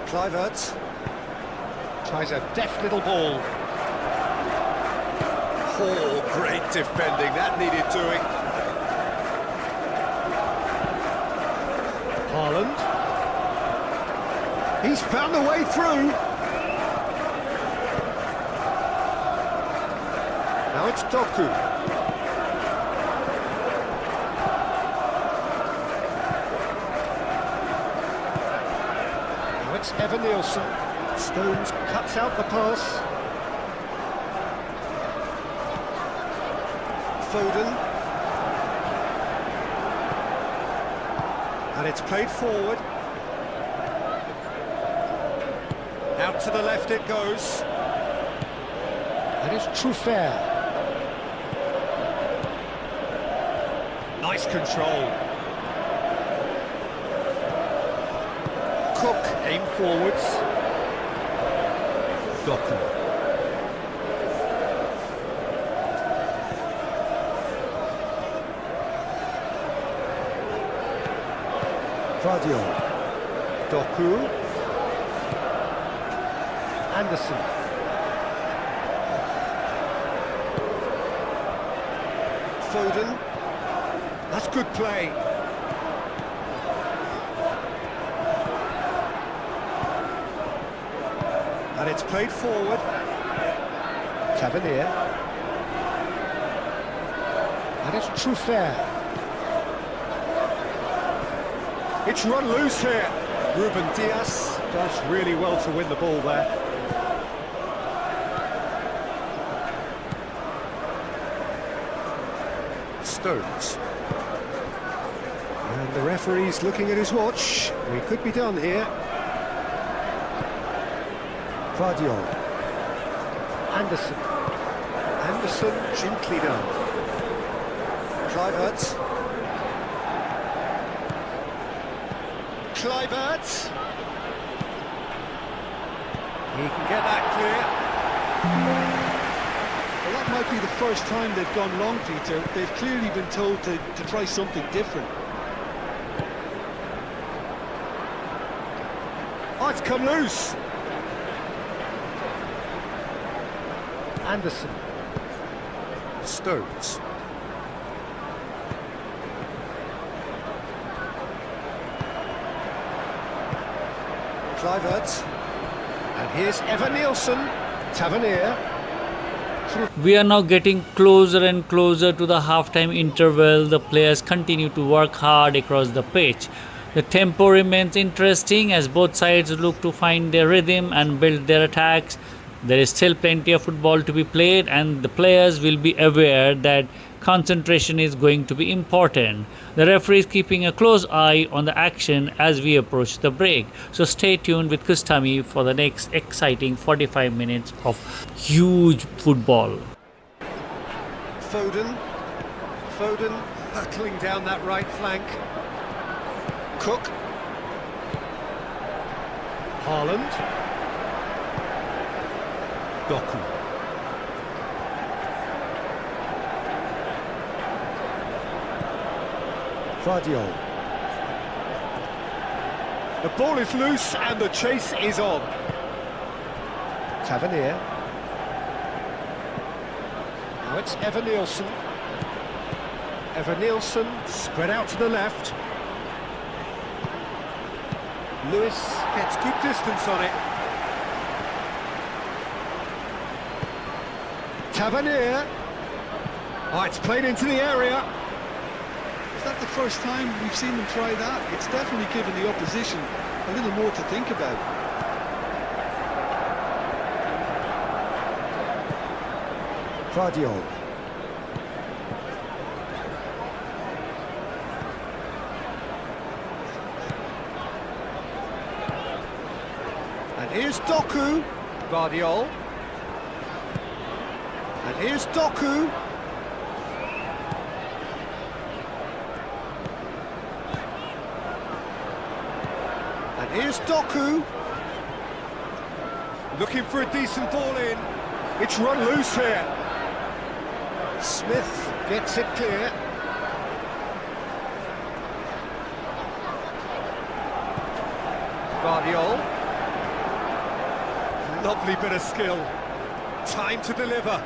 Kluivert tries a deft little ball. Oh, great defending, that needed doing. Haaland. He's found a way through. Now it's Doku. Now it's Evan Nielsen. Stones cuts out the pass. Foden. And it's played forward. Out to the left it goes. And it's Truffert. Nice control. Cook aim forwards. Doku. Vardiol. Doku. Anderson. Foden. That's good play. And it's played forward. Tavernier. And it's Truffert. It's run loose here. Ruben Dias does really well to win the ball there. Stones. And the referee's looking at his watch. We could be done here. Vardiol. Anderson. Anderson gently done. Kluivert. Kluivert. He can get that clear. Well, that might be the first time they've gone long, Peter. They've clearly been told to try something different. Oh, it's come loose. Anderson. Stones. Kluivert. And here's Evan Nielsen. Tavernier. We are now getting closer and closer to the halftime interval. The players continue to work hard across the pitch. The tempo remains interesting as both sides look to find their rhythm and build their attacks. There is still plenty of football to be played, and the players will be aware that concentration is going to be important. The referee is keeping a close eye on the action as we approach the break. So stay tuned with Kustami for the next exciting 45 minutes of huge football. Foden. Foden hurtling down that right flank. Cook. Haaland. Doku. Vardiol. The ball is loose and the chase is on. Tavernier. Now it's Evan Nielsen. Evan Nielsen spread out to the left. Lewis gets good distance on it. Tavernier. Oh, it's played into the area. Is that the first time we've seen them try that? It's definitely given the opposition a little more to think about. Vardiol. And here's Doku. Vardiol. And here's Doku. And here's Doku. Looking for a decent ball in. It's run loose here. Smith gets it clear. Vardiol. Lovely bit of skill. Time to deliver.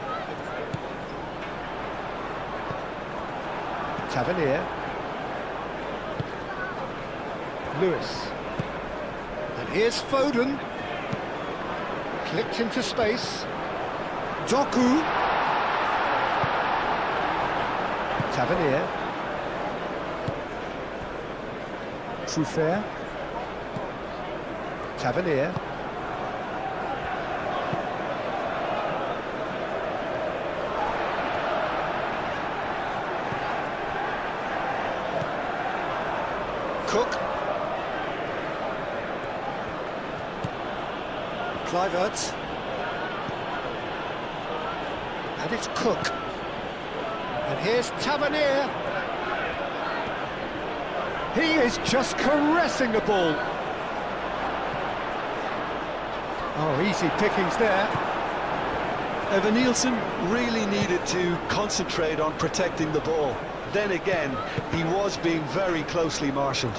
Tavernier. Lewis. And here's Foden. Clipped into space. Doku. Tavernier. Truffert. Tavernier. Cook. Kluivert. And it's Cook. And here's Tavernier. He is just caressing the ball. Oh, easy pickings there. Evan Nielsen really needed to concentrate on protecting the ball. Then again, he was being very closely marshalled.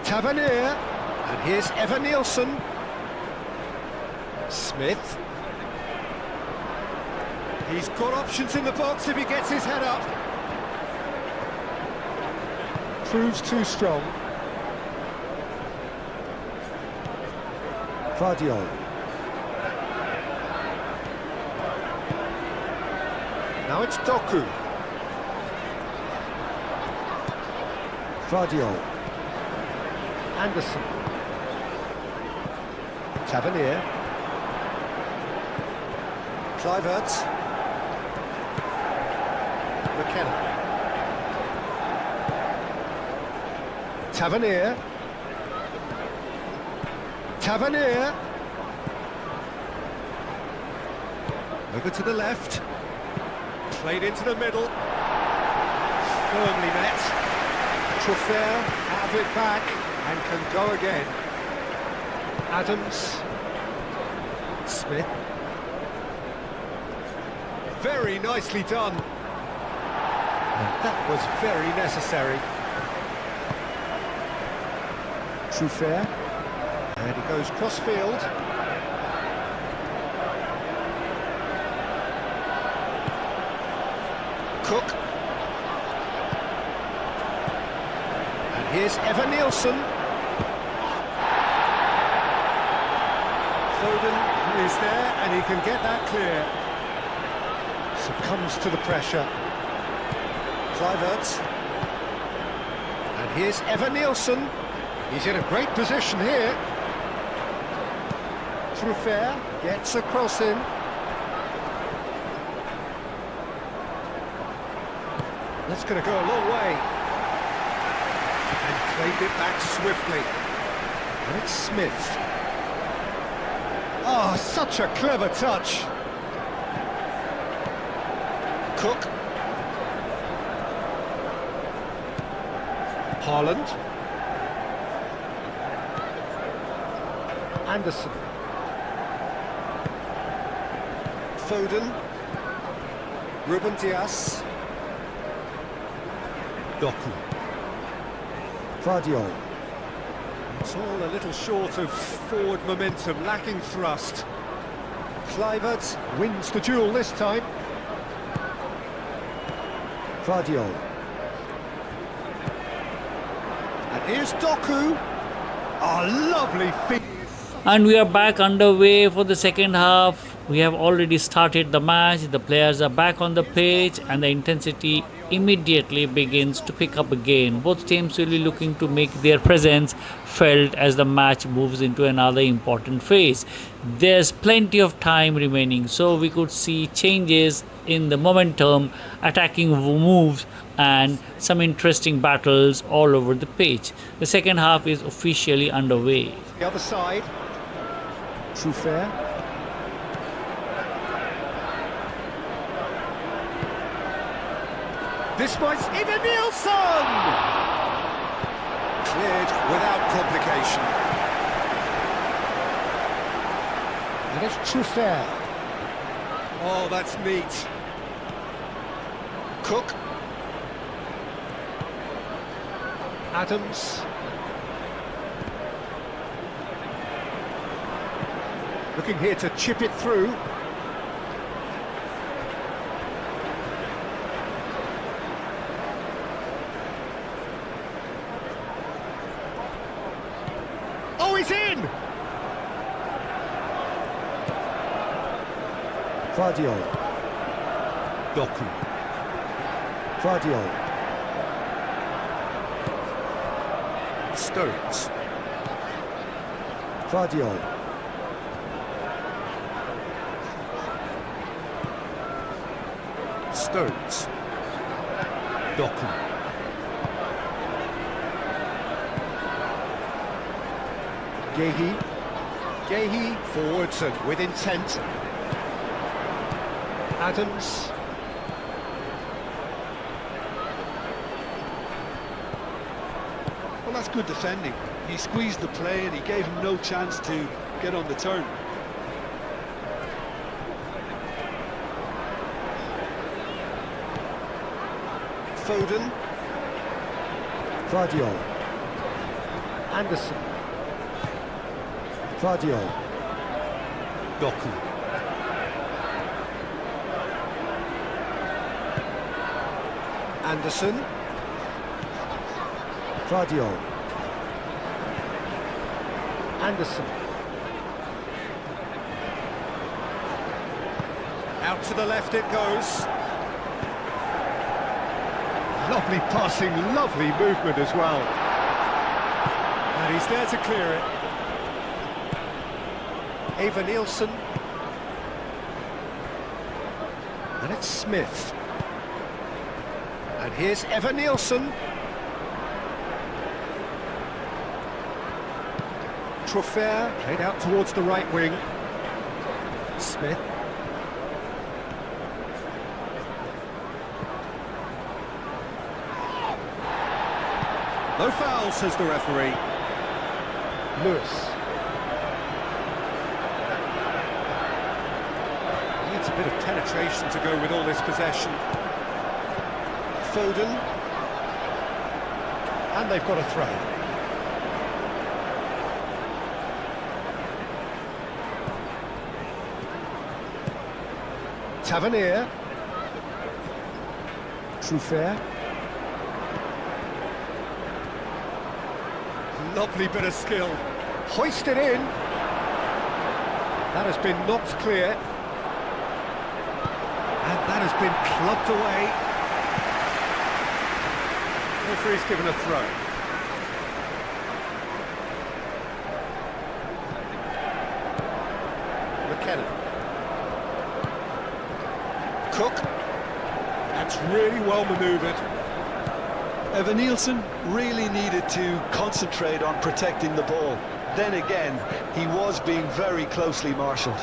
Tavernier. And here's Evan Nielsen. Smith. He's got options in the box if he gets his head up. Proves too strong. Vardiol. Now it's Doku. Vardiol. Anderson. Tavernier. Kluivert. McKenna. Tavernier. Tavernier. Over to the left. Played into the middle. Firmly met. Truffert have it back and can go again. Adams. Smith. Very nicely done. And that was very necessary. Truffert. And he goes cross-field. Cook. And here's Evan Nielsen. Foden is there and he can get that clear. Succumbs to the pressure. Kluivert. And here's Evan Nielsen. He's in a great position here. Truffert gets across him. That's going to go a long way. And played it back swiftly. And it's Smith. Oh, such a clever touch. Cook. Haaland. Anderson. Foden. Ruben Dias. Doku. Vardiol. It's all a little short of forward momentum, lacking thrust. Kluivert wins the duel this time. Vardiol. And here's Doku. Oh, lovely feet. And we are back underway for the second half. We have already started the match. The players are back on the pitch and the intensity immediately begins to pick up again. Both teams will be looking to make their presence felt as the match moves into another important phase. There's plenty of time remaining, so we could see changes in the momentum, attacking moves and some interesting battles all over the pitch. The second half is officially underway. The other side. Truffert. This might... Evan Nielsen! Cleared without complication. And it's Truffert. Oh, that's neat. Cook. Adams. Looking here to chip it through. Oh, he's in! Vardiol. Doku. Vardiol. Stones. Vardiol. Stones. Doku. Gehi forwards and with intent. Adams. Well, that's good defending. He squeezed the play and he gave him no chance to get on the turn. Foden. Vardiol. Anderson. Vardiol. Doku. Anderson. Vardiol. Anderson. Out to the left it goes. Lovely passing, lovely movement as well. And he's there to clear it. Ava Nielsen. And it's Smith. And here's Eva Nielsen. Trofair played out towards the right wing. Smith. No foul, says the referee. Lewis. Needs a bit of penetration to go with all this possession. Foden. And they've got a throw. Tavernier. Trofair. Lovely bit of skill. Hoisted in. That has been knocked clear. And that has been clubbed away. Referee's given a throw. McKenna. Cook. That's really well manoeuvred. Evan Nielsen really needed to concentrate on protecting the ball. Then again, he was being very closely marshalled.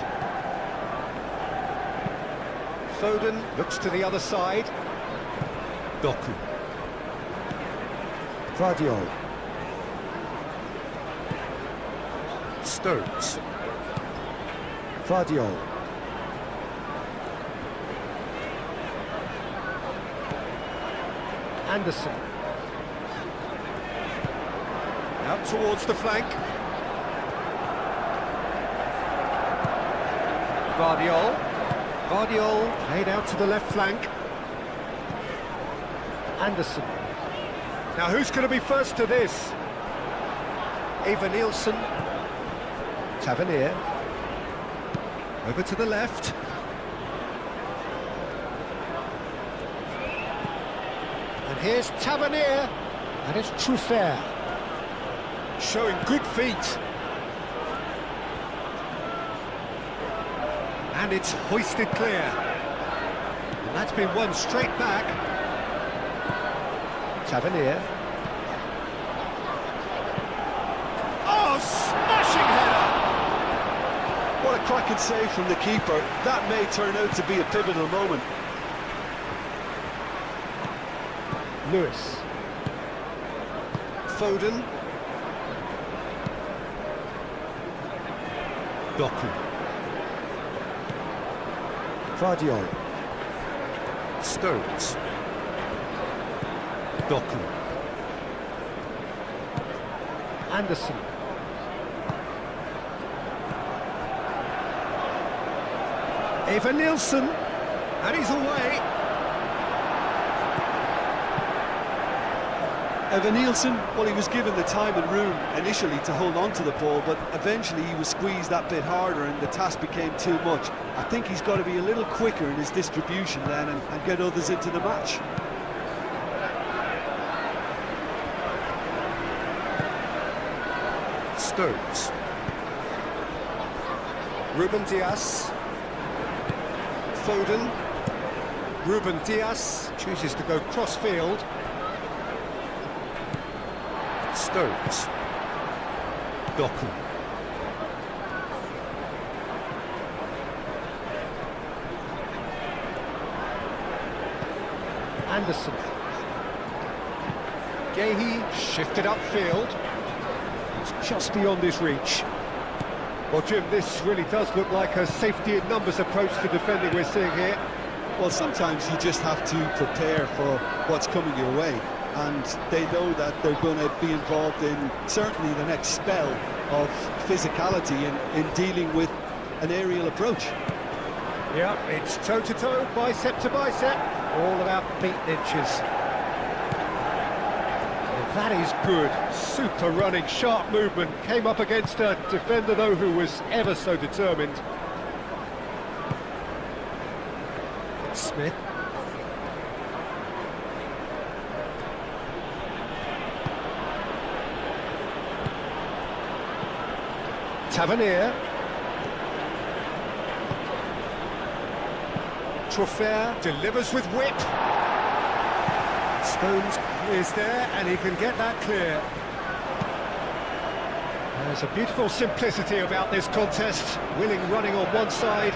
Foden looks to the other side. Doku. Vardiol. Stones. Vardiol. Anderson. Out towards the flank. Vardiol. Vardiol played out to the left flank. Anderson. Now who's going to be first to this? Ava Nielsen. Tavernier. Over to the left. And here's Tavernier. And it's Trofair. Showing good feet. And it's hoisted clear. And that's been won straight back. Tavernier. Oh, smashing header! What a cracking save from the keeper. That may turn out to be a pivotal moment. Lewis. Foden. Doku. Vardiol. Stones. Doku. Eva Nielsen, and he's away. Evan Nielsen, well, he was given the time and room initially to hold on to the ball, but eventually he was squeezed that bit harder and the task became too much. I think he's got to be a little quicker in his distribution then and get others into the match. Stones. Ruben Diaz. Foden. Ruben Diaz chooses to go cross-field. Stones. Doku. Anderson. Gehi shifted upfield. It's just beyond his reach. Well, Jim, this really does look like a safety in numbers approach to defending we're seeing here. Well, sometimes you just have to prepare for what's coming your way, and they know that they're going to be involved in certainly the next spell of physicality in dealing with an aerial approach. Yeah, it's toe-to-toe, bicep to bicep, all about feet and inches. Well, that is good, super running, sharp movement, came up against a defender though who was ever so determined. Smith. Tavernier. Trophea delivers with whip. Stones is there and he can get that clear. There's a beautiful simplicity about this contest. Willing running on one side,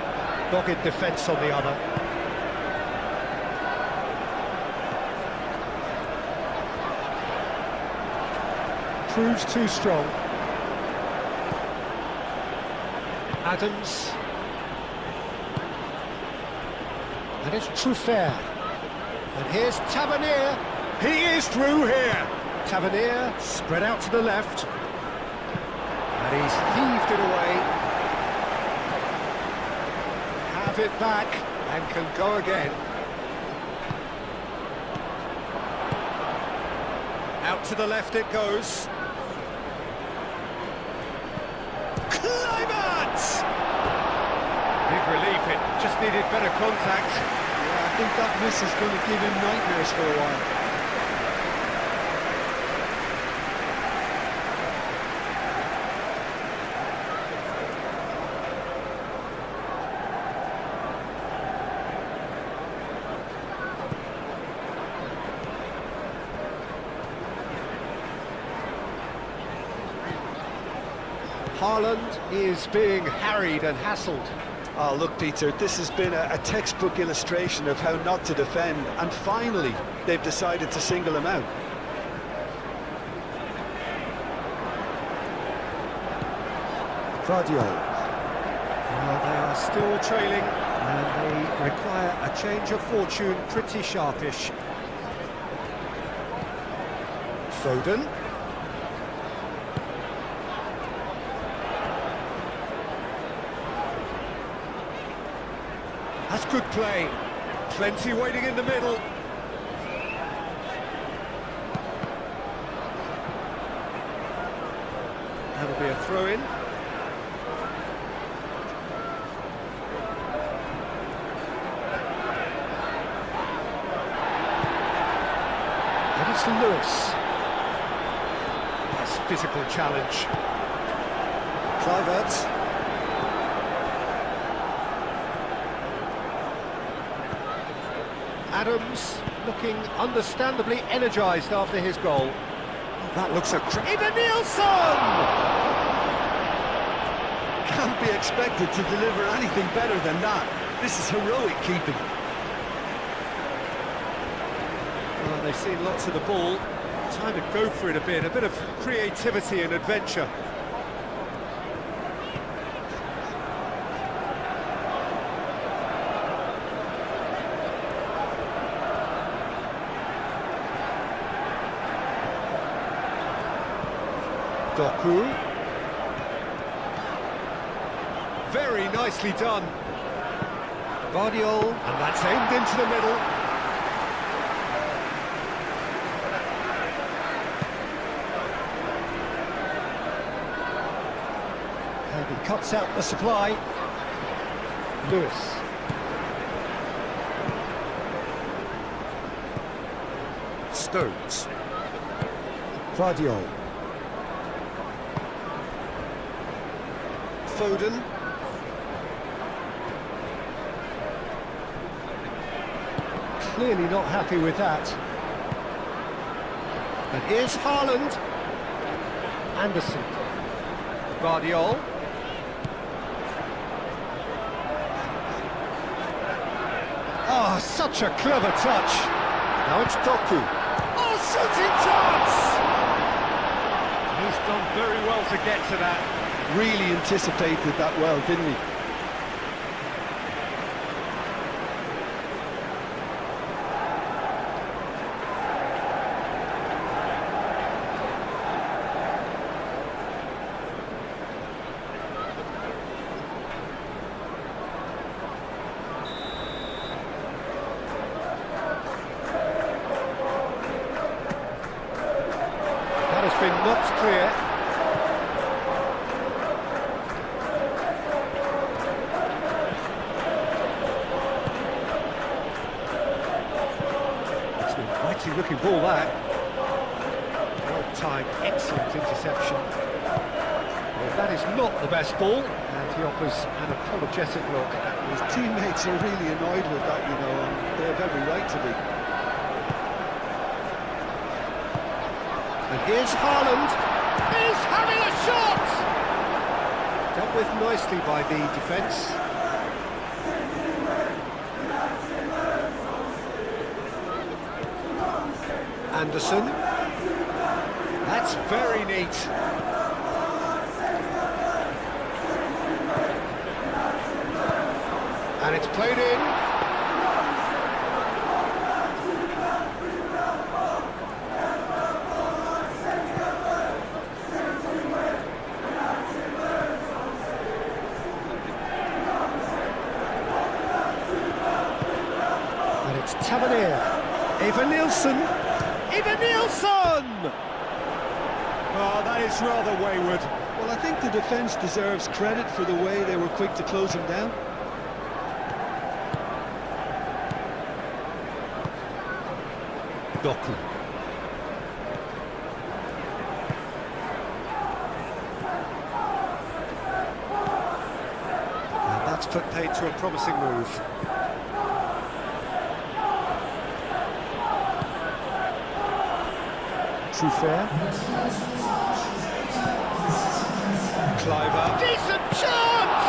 dogged defence on the other. Proves too strong. Adams. And it's Truffert. And here's Tavernier. He is through here. Tavernier spread out to the left. And he's heaved it away. Have it back and can go again. Out to the left it goes. Big relief, it just needed better contact. Yeah, I think that miss is going to give him nightmares for a while. Haaland is being harried and hassled. Oh, look, Peter, this has been a textbook illustration of how not to defend, and finally they've decided to single him out. Vardiol. Well, they are still trailing, and they require a change of fortune pretty sharpish. Foden. That's good play. Plenty waiting in the middle. That'll be a throw-in. And it's Lewis. That's physical challenge. Kluivert. Adams looking understandably energised after his goal. That looks a Eva Nielsen! Can't be expected to deliver anything better than that. This is heroic keeping. Well, they've seen lots of the ball. Time to go for it a bit of creativity and adventure. Doku. Very nicely done. Guardiol, and that's aimed into the middle. And he cuts out the supply. Lewis. Stones. Guardiol. Foden. Clearly not happy with that. And here's Haaland. Anderson. Guardiol. Oh, such a clever touch. Now it's Doku. Oh, shooting chance! He's done very well to get to that. Really anticipated that well, didn't he? That has been knocked clear. It's an mighty looking ball, that. Well timed, excellent interception. Well, that is not the best ball, and he offers an apologetic look. His teammates are really annoyed with that, you know, and they have every right to be. And here's Haaland. He's having a shot! Dealt with nicely by the defence. Anderson. That's very neat. And it's played in. And it's Tavernier. Eva Nielsen. Eva Nielsen! Oh, that is rather wayward. Well, I think the defence deserves credit for the way they were quick to close him down. Doku. And that's put paid to a promising move. Truffert. Cliver. Decent chance!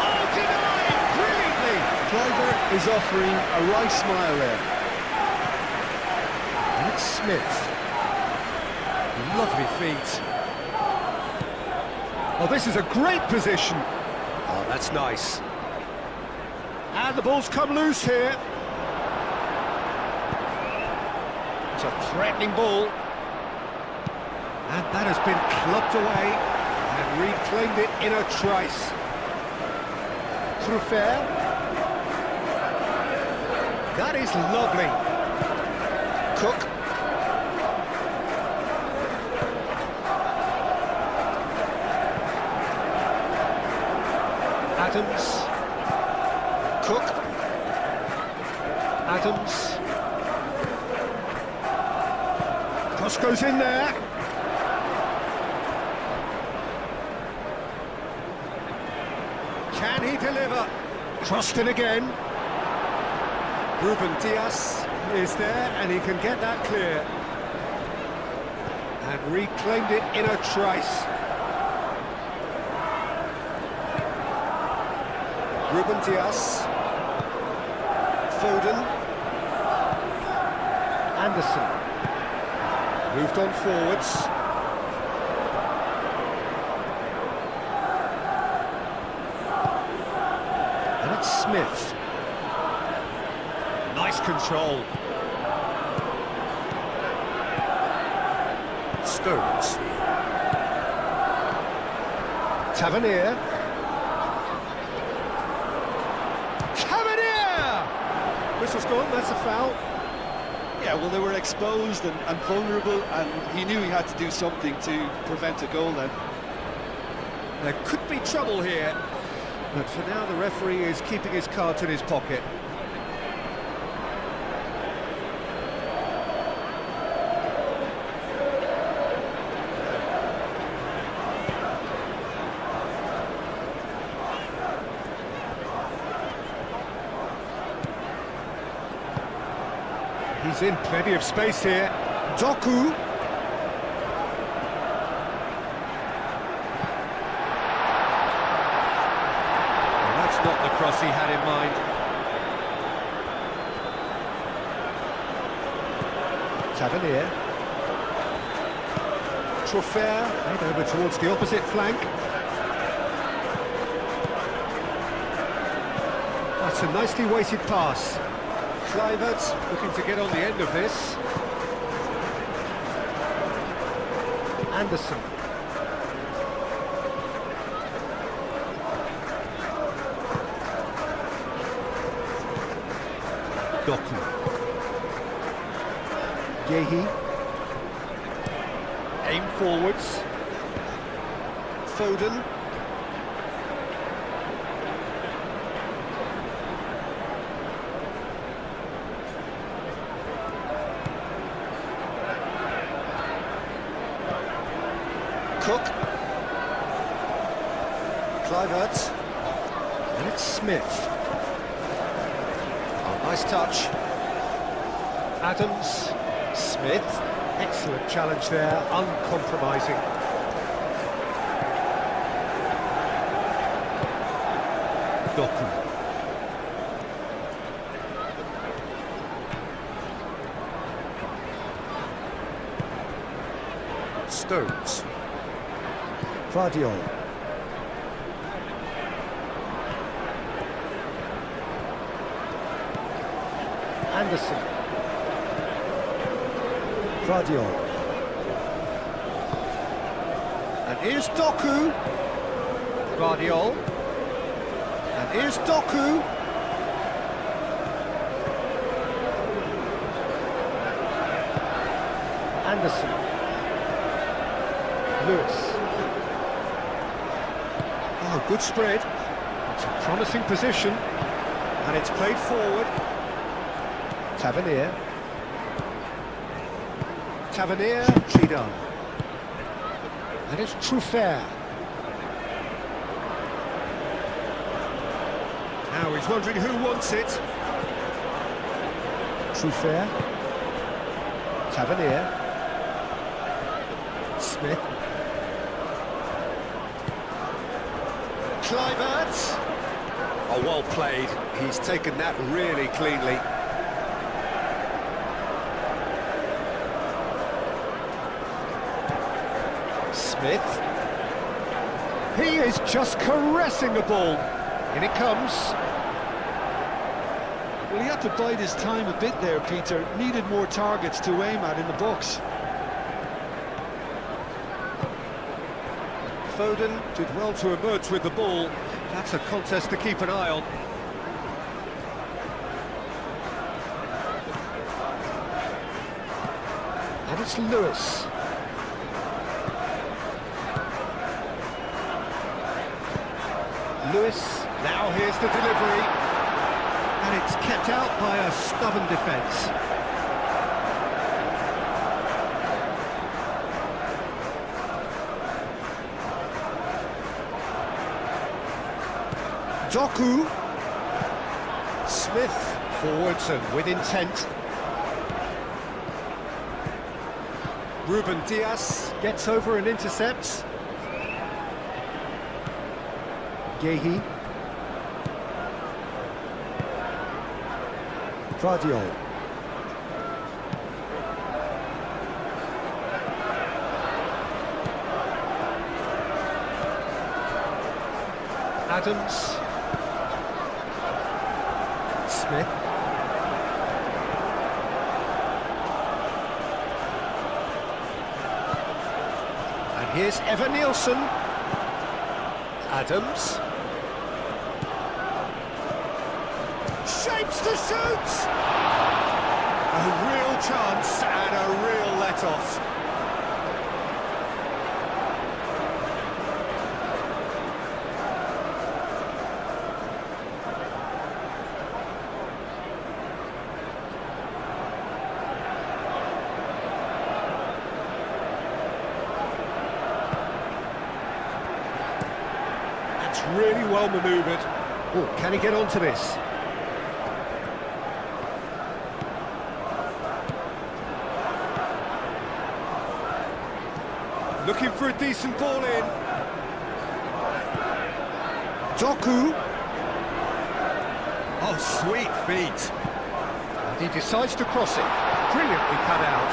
Oh, denied! Brilliantly! Cliver is offering a right smile there. And it's Smith. Lovely feet. Oh, this is a great position. Oh, that's nice. And the ball's come loose here. It's a threatening ball. And that has been clubbed away and reclaimed it in a trice. Truffert. That is lovely. Cook. Adams. Cook. Adams. Cross goes in there. Can he deliver? Crossed in again. Ruben Diaz is there, and he can get that clear. And reclaimed it in a trice. Ruben Diaz. Foden. Anderson. Moved on forwards. And it's Smith. Nice control. Stones. Tavernier! Whistle's gone, that's a foul. Yeah, well, they were exposed and vulnerable, and he knew he had to do something to prevent a goal then. There could be trouble here, but for now the referee is keeping his cards in his pocket. He's in plenty of space here. Doku. Well, that's not the cross he had in mind. Tavernier. Truffert, made over towards the opposite flank. That's a nicely weighted pass. Kluivert looking to get on the end of this. Anderson. Doku. Yehi. Aim forwards. Foden. Cook. Kluivert. And it's Smith. Oh, nice touch. Adams. Smith. Excellent challenge there, uncompromising. Doku. Stones. Vardiol. Anderson. Vardiol. And here's Doku. Vardiol. And here's Doku. Anderson. Lewis. Oh, good spread. It's a promising position. And it's played forward. Tavernier. Tavernier, Zidane. And it's Truffert. Now he's wondering who wants it. Truffert. Tavernier. Smith. Kluivert. Oh, well played. He's taken that really cleanly. Smith. He is just caressing the ball. In it comes. Well, he had to bide his time a bit there, Peter. Needed more targets to aim at in the box. Foden did well to emerge with the ball. That's a contest to keep an eye on. And it's Lewis. Lewis, now here's the delivery. And it's kept out by a stubborn defence. Doku. Smith forwards and with intent. Ruben Diaz gets over and intercepts. Yehi. Vardiol. Adams. Smith. And here's Evan Nielsen. Shapes to shoot! A real chance and a real let-off. That's really well manoeuvred. Oh, can he get onto this? Looking for a decent ball in. Doku. Oh, sweet feet. And he decides to cross it. Brilliantly cut out.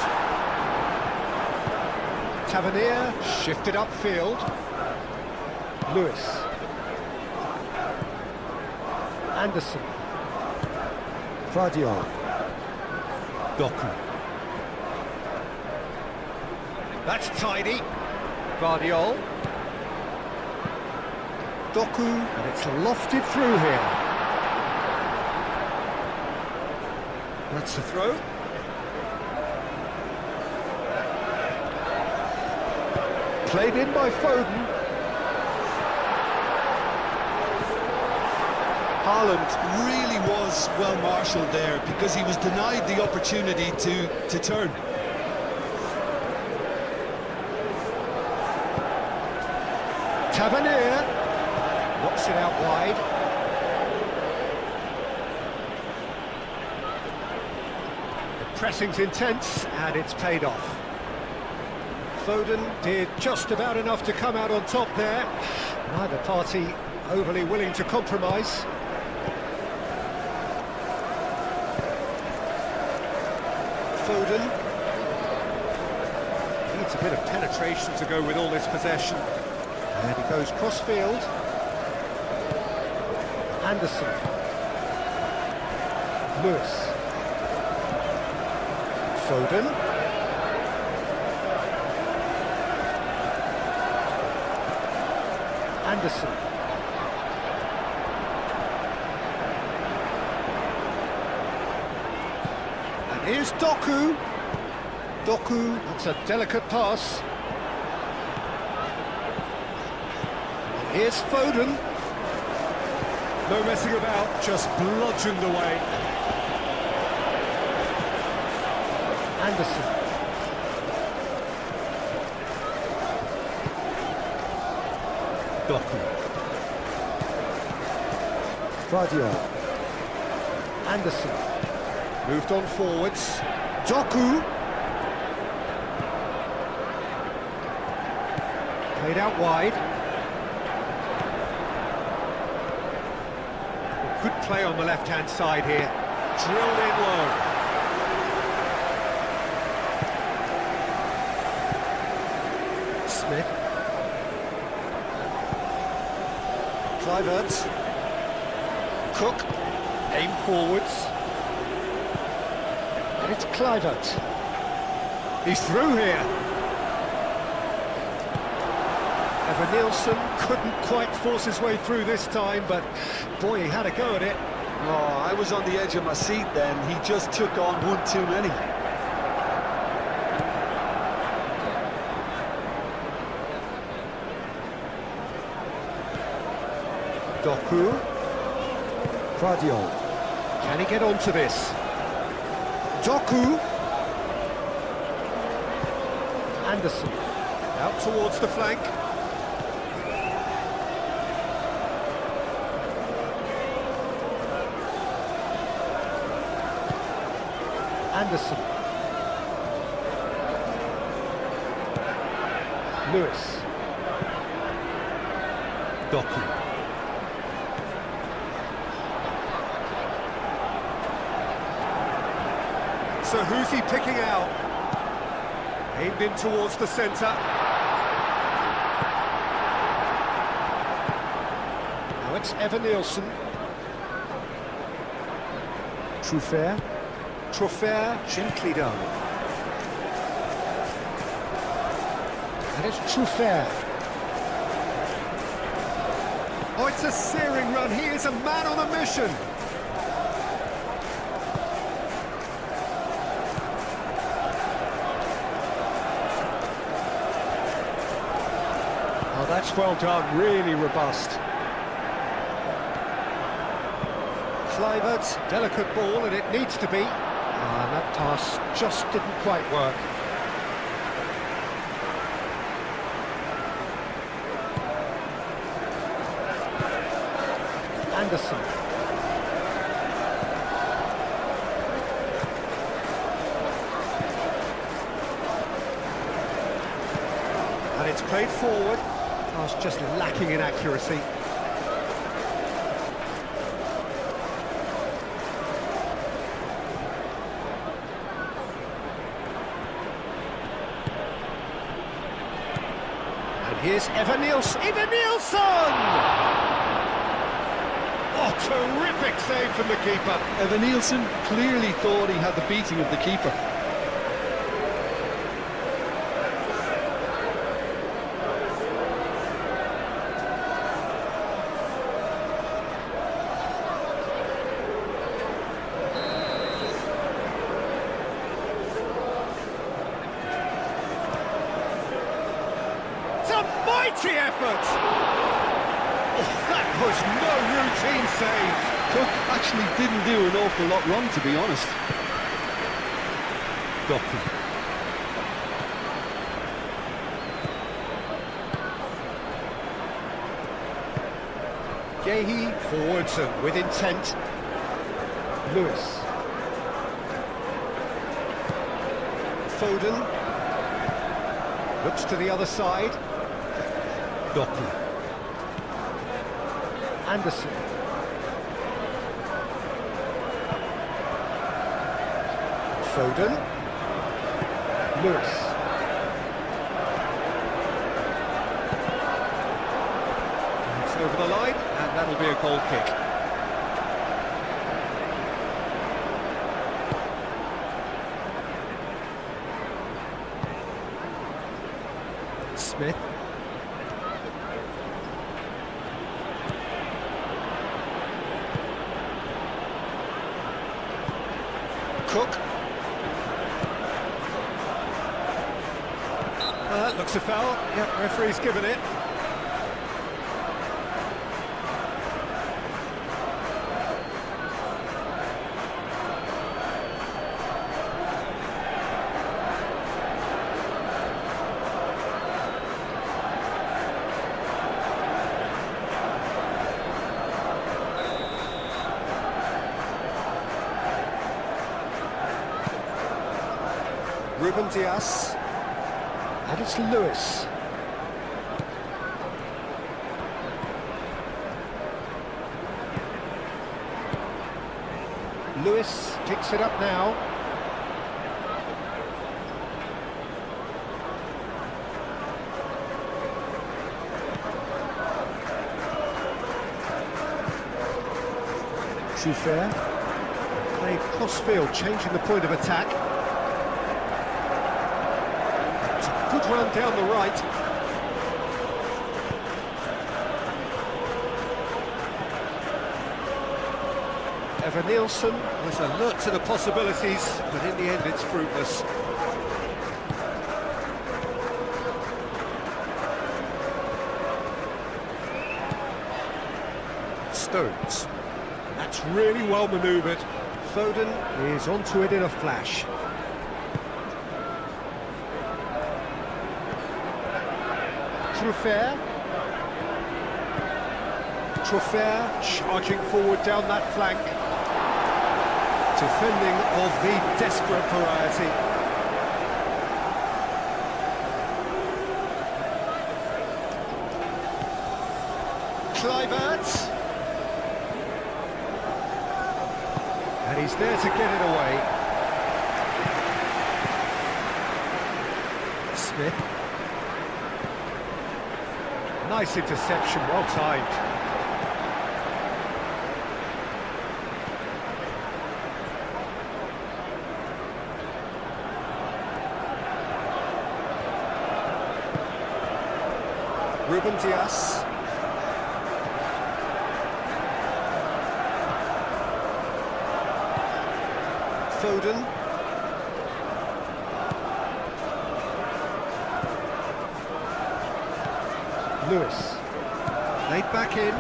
Tavernier shifted upfield. Lewis. Anderson. Guardiola. Doku. That's tidy. Guardiola. Doku. And it's lofted through here. That's the throw. Played in by Foden. Haaland really was well marshalled there because he was denied the opportunity to turn. Tavernier knocks it out wide. The pressing's intense and it's paid off. Foden did just about enough to come out on top there. Neither party overly willing to compromise. Foden needs a bit of penetration to go with all this possession. And he goes cross-field. Anderson. Lewis. Foden. Anderson. And here's Doku. Doku, that's a delicate pass. Here's Foden. No messing about, just bludgeoned away. Anderson. Doku. Guardiola. Anderson. Moved on forwards. Doku. Played out wide. Good play on the left-hand side here. Drilled in low. Smith. Kluivert. Cook. Aim forwards. And it's Kluivert. He's through here. Evan Nielsen couldn't quite force his way through this time, but boy, he had a go at it. Oh, I was on the edge of my seat then. He just took on one too many. Doku. Guardiola. Can he get onto this? Doku. Anderson. Out towards the flank. Anderson. Lewis. Doku. So who's he picking out? Aimed in towards the centre. Now it's Evan Nielsen. Truffert. Truffert gently down. And it's Truffert. Oh, it's a searing run. He is a man on a mission. That's well done, really robust. Kluivert's delicate ball, and it needs to be. And that pass just didn't quite work. Anderson. And it's played forward. Pass just lacking in accuracy. And here's Evan-Nielsen. Oh, terrific save from the keeper. Evan-Nielsen clearly thought he had the beating of the keeper. It's a mighty effort! Oh, that was no routine save. Cook actually didn't do an awful lot wrong, to be honest. Doku. Gehi forwards and with intent. Lewis. Foden. Looks to the other side. Doku. Anderson. Foden. Lewis. It's over the line, and that'll be a goal kick. Smith. Cook. That looks a foul. Yep, referee's given it. Ruben Dias. And it's Lewis. Lewis picks it up now. Truffert. Played cross-field, changing the point of attack. Good run down the right. Evan-Nielsen was alert to the possibilities, but in the end it's fruitless. Stones. And that's really well manoeuvred. Foden is onto it in a flash. Truffert charging forward down that flank. Defending of the desperate variety. Kluivert. And he's there to get it away. Smith. Nice interception, well timed. Ruben Dias. Foden. Lewis. Laid back in.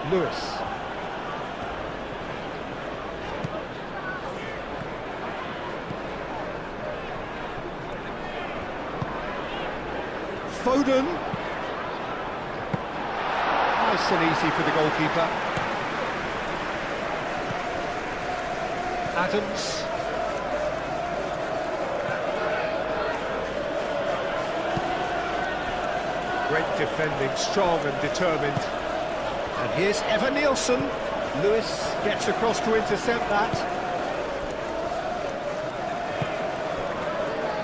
Lewis. Foden. Nice and easy for the goalkeeper. Adams. Great defending, strong and determined. And here's Evan Nielsen. Lewis gets across to intercept that.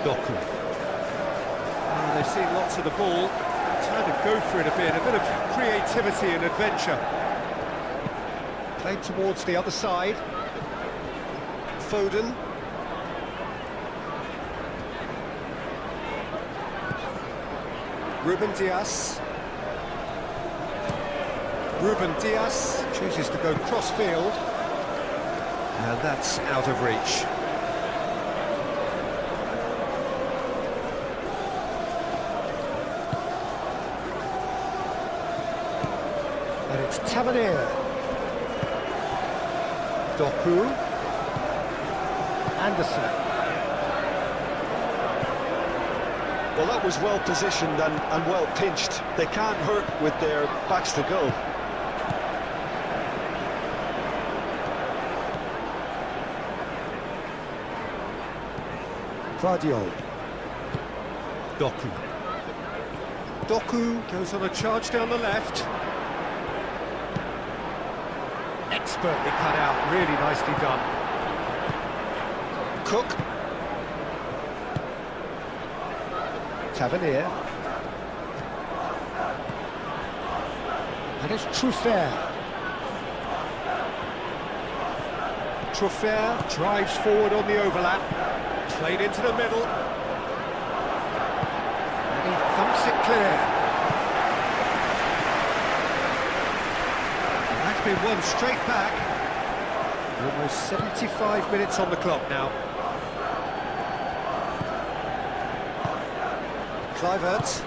Doku. They've seen lots of the ball. Trying to go for it a bit of creativity and adventure. Played towards the other side. Foden. Ruben Dias. Ruben Dias chooses to go cross-field, and that's out of reach. And it's Tavernier. Doku. Anderson. Well, that was well positioned and well pinched. They can't hurt with their backs to goal. Guardiola. Doku. Doku goes on a charge down the left. Expertly cut out, really nicely done. Cook. Tavernier. And it's Truffert. Truffert drives forward on the overlap. Played into the middle. And he thumps it clear. And that's been won straight back. Almost 75 minutes on the clock now. Kluivert,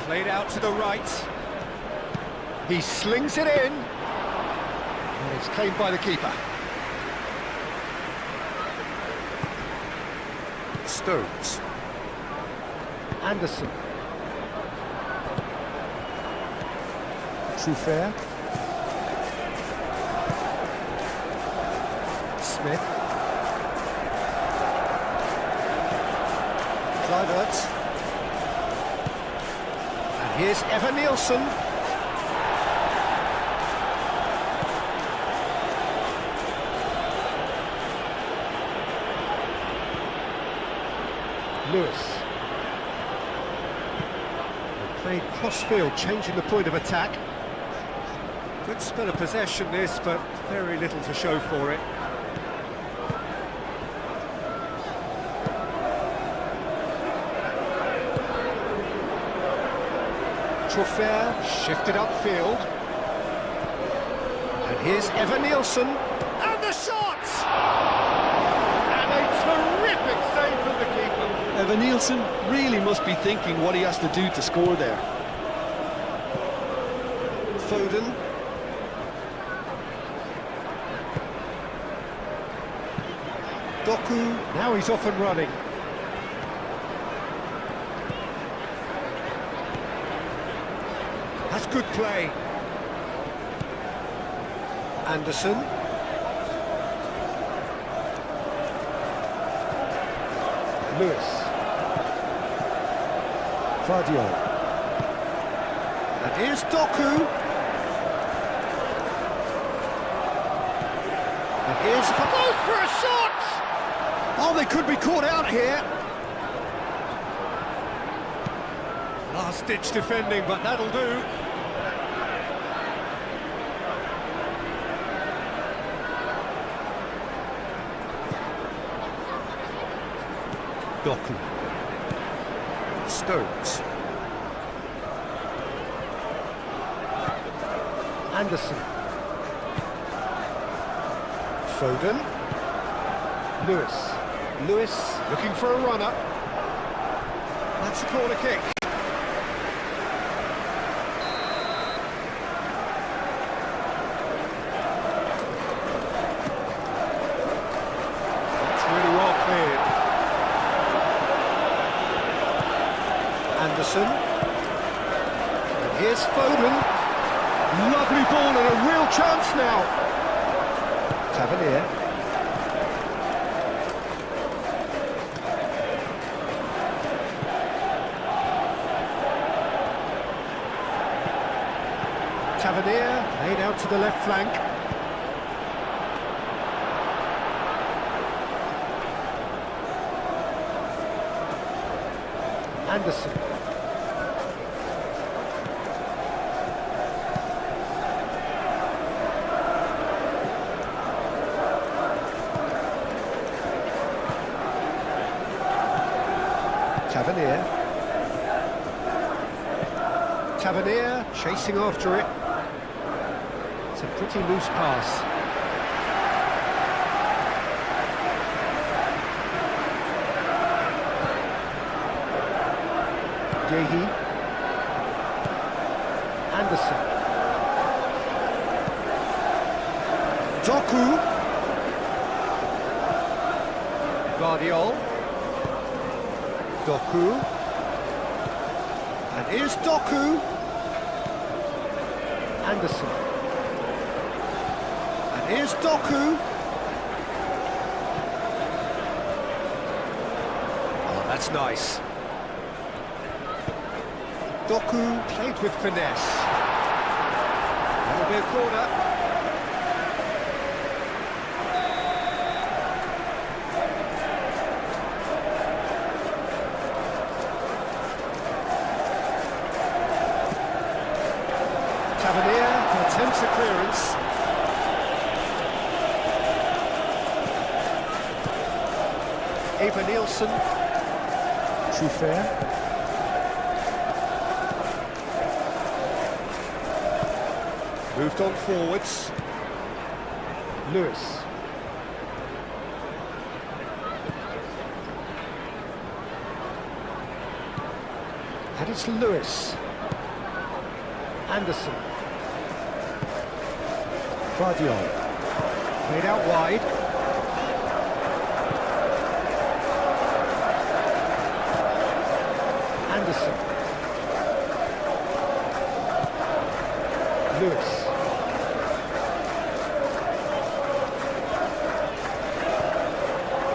played out to the right. He slings it in. And it's claimed by the keeper. Stones. Anderson. Truffert. Smith. Kluivert. And here's Evan Nielsen. Lewis. Played cross-field, changing the point of attack. Good spell of possession this, but very little to show for it. Truffert shifted upfield. And here's Evan Nielsen. And the shot! And a terrific save from the keeper. Evan Nielsen really must be thinking what he has to do to score there. Foden. Doku, now he's off and running. That's good play. Anderson. Lewis. Guardiola. And here's Doku. And here's goes for a shot! Oh, they could be caught out here. Last-ditch defending, but that'll do. Doku. Stones. Anderson. Foden. Lewis. Lewis looking for a run-up. That's a corner kick. That's really well cleared. Anderson. And here's Foden. Lovely ball and a real chance now. Tavernier. Tavernier laid out to the left flank. Anderson. Tavernier. Tavernier chasing after it. It's a pretty loose pass. Yehi. Anderson. Doku. Guardiol. Doku. And here's Doku. Anderson. And here's Doku. Oh, that's nice. Doku played with finesse. That'll be a corner. Tavernier attempts a clearance. Eva Nielsen. Truffert. Moved on forwards. Lewis. And it's Lewis. Anderson. Guardiol. Played out wide. Anderson. Lewis.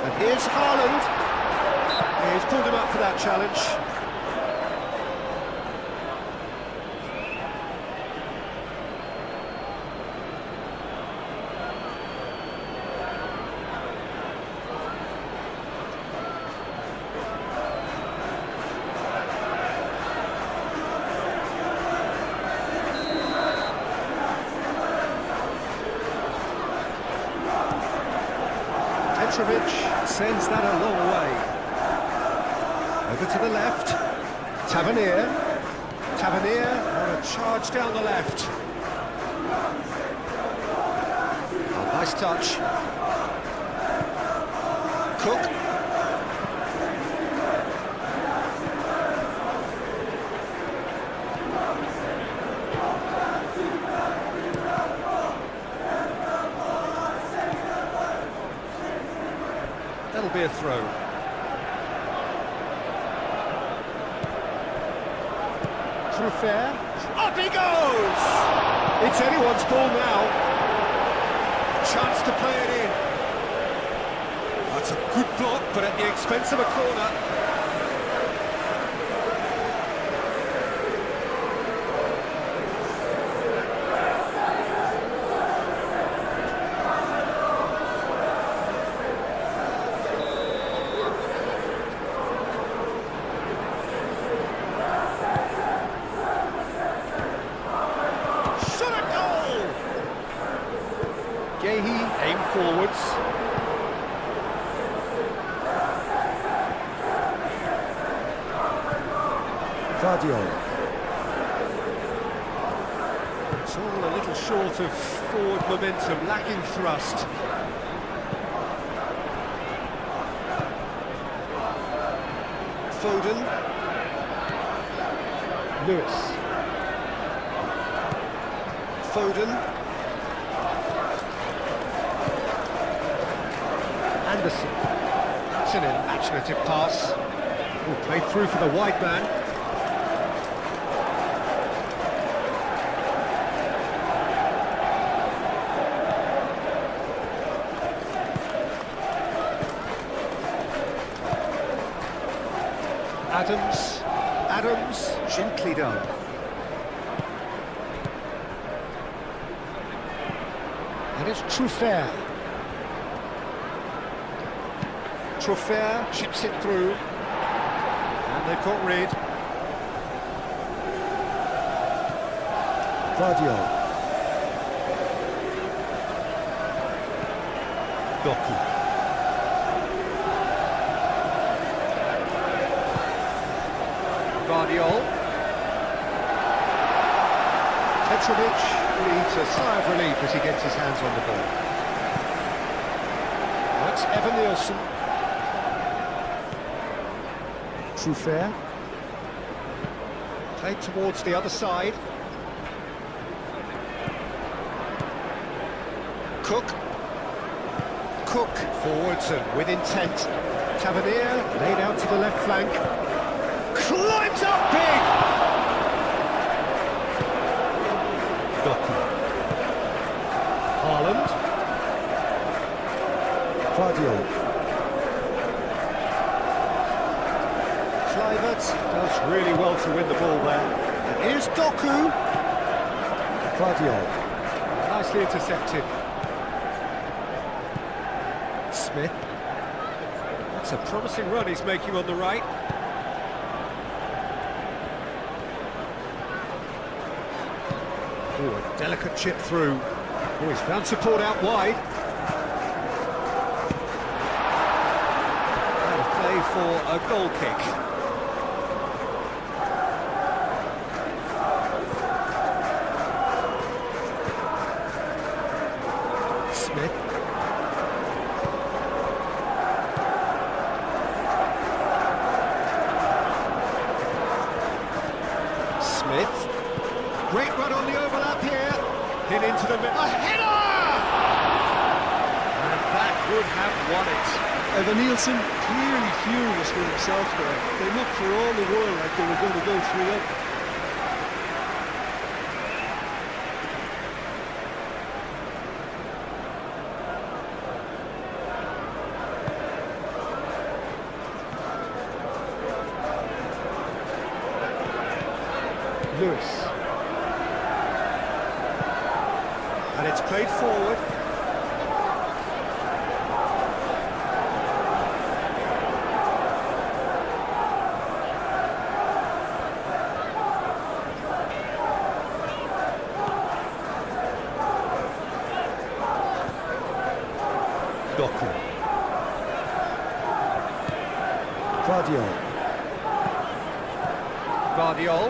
And here's Haaland. He's pulled him up for that challenge. Petrovic sends that a long way. Over to the left. Tavernier. Tavernier on a charge down the left. Oh, nice touch. Cook. That'll be a throw. Truffert. Up he goes! It's anyone's ball now. Chance to play it in. That's a good block, but at the expense of a corner. Yehi aim forwards. Guardiola. It's all a little short of forward momentum, lacking thrust. Foden. Lewis. Foden. Anderson. That's an imaginative pass. Oh, played through for the wide man. Adams, gently done. And it's Truffert. Truffert chips it through. And they've got rid. Guardiola. Doku. Guardiola. Petrovic breathes a sigh of relief as he gets his hands on the ball. That's Evan Nielsen. Truffert. Played towards the other side. Cook forwards and with intent. Tavernier laid out to the left flank. Climbs up big! Doku. Haaland. Guardiola. Kluivert does really well to win the ball there. And here's Doku. Guardiola. Nicely intercepted. Smith. That's a promising run he's making on the right. Ooh, a delicate chip through. Oh, he's found support out wide. Out of play for a goal kick. Smith. Great run on the overlap here. Hit into the middle. A header! And that would have won it. Evan Nielsen clearly furious with himself there. They looked for all the world like they were going to go 3-up. Lewis. And it's played forward. Doku. Guardiola. Guardiola.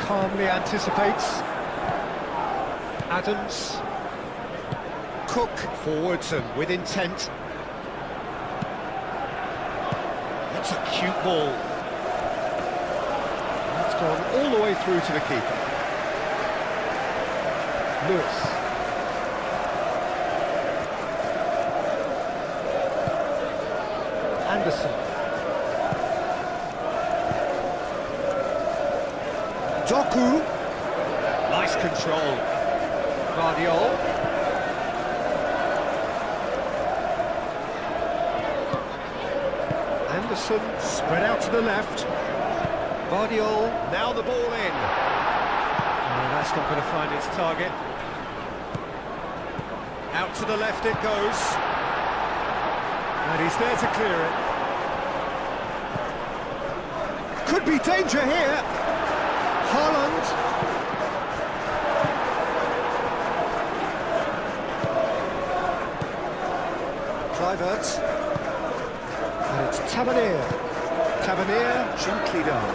Calmly anticipates. Adams. Cook forwards and with intent. That's a cute ball. That's gone all the way through to the keeper. Lewis. Anderson. Doku. Nice control. Guardiola. Anderson spread out to the left. Guardiola. Now the ball in. Oh, that's not going to find its target. Out to the left it goes. And he's there to clear it. Could be danger here. Haaland. Kluivert. And it's Tavernier. Tavernier, gently done.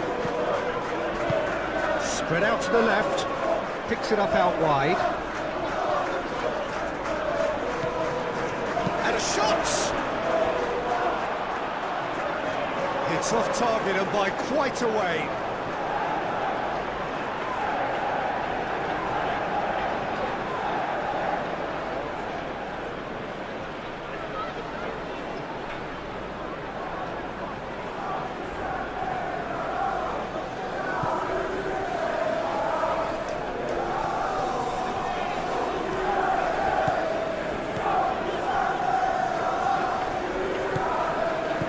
Spread out to the left, picks it up out wide. And a shot! It's off target and by quite a way.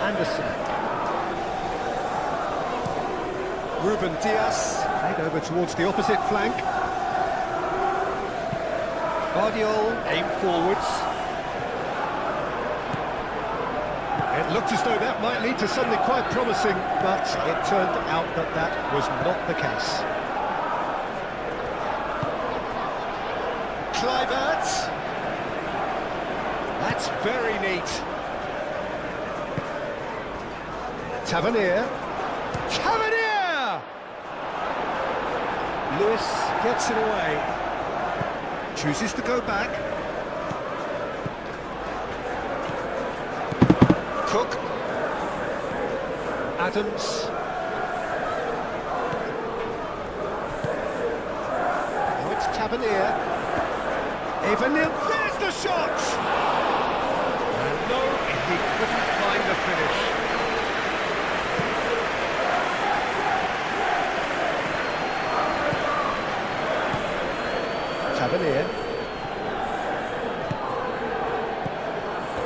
Anderson. Ruben Diaz, played over towards the opposite flank. Guardiola aimed forwards. It looked as though that might lead to something quite promising, but it turned out that that was not the case. Kluivert. That's very neat. Tavernier. Tavernier! Lewis gets it away. Chooses to go back. Cook. Adams. Now it's Tavernier. Evanil, there's the shot! And no, he couldn't find the finish. Tavernier.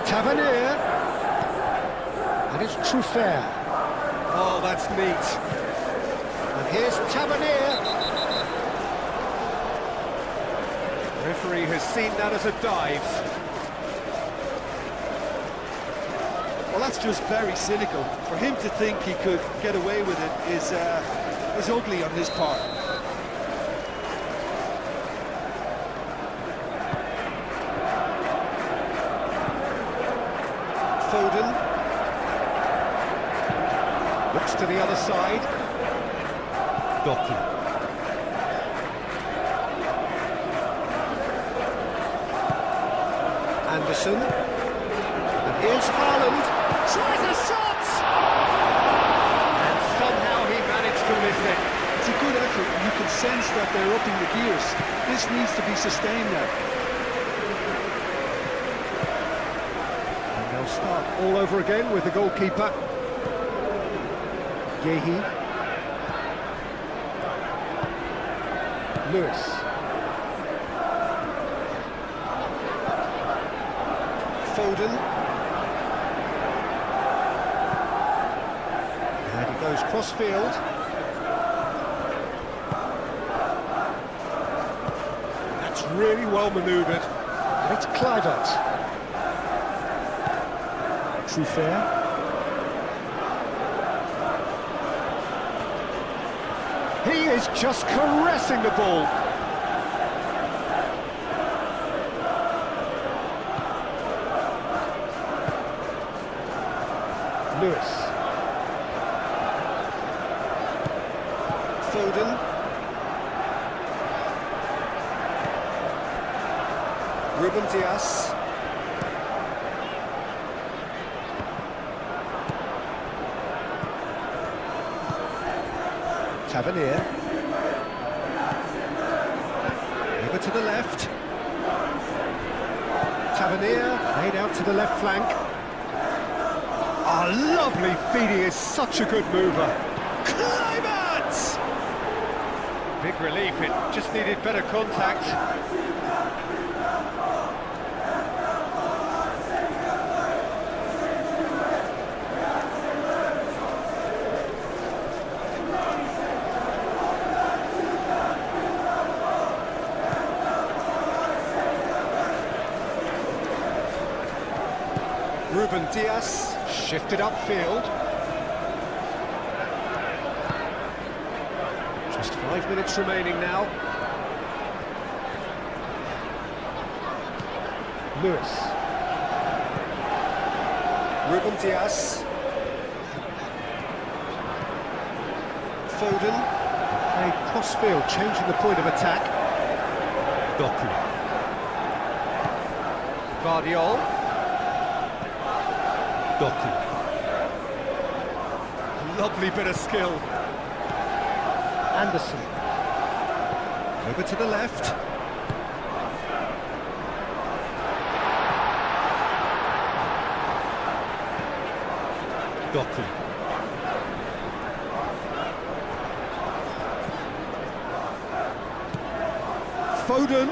Tavernier. And it's Truffert. Oh, that's neat. And here's Tavernier. Referee has seen that as a dive. Well, that's just very cynical. For him to think he could get away with it is ugly on his part. Foden. Looks to the other side. Doku. Anderson. And here's Haaland. Tries a shot! And somehow he managed to miss it. It's a good effort. You can sense that they're upping the gears. This needs to be sustained now. And they'll start all over again with the goalkeeper. Yehi. Lewis. Foden. And he goes cross-field. That's really well manoeuvred. And it's Kluivert. Truffert. He is just caressing the ball. Lewis. Foden. Ruben Diaz. Tavernier. Over to the left. Tavernier laid out to the left flank. Oh, lovely feed, he is such a good mover. Kluivert! Big relief, it just needed better contact. Ruben Diaz shifted upfield. Just 5 minutes remaining now. Lewis. Ruben Diaz. Foden. Played cross-field, changing the point of attack. Doku. Guardiol. Doku. Lovely bit of skill. Anderson. Over to the left. Doku. Foden.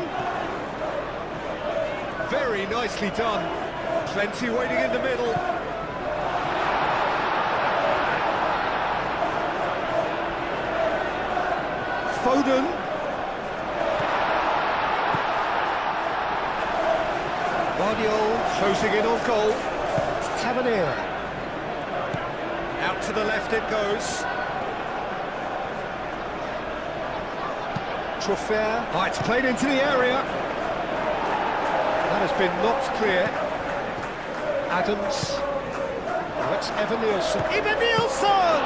Very nicely done. Plenty waiting in the middle. Foden. Guardiol Closing in on goal. to Tavernier. Out to the left it goes. Trofer. Oh, it's played into the area. That has been knocked clear. Adams. Now it's Evan Nielsen. Evan Nielsen!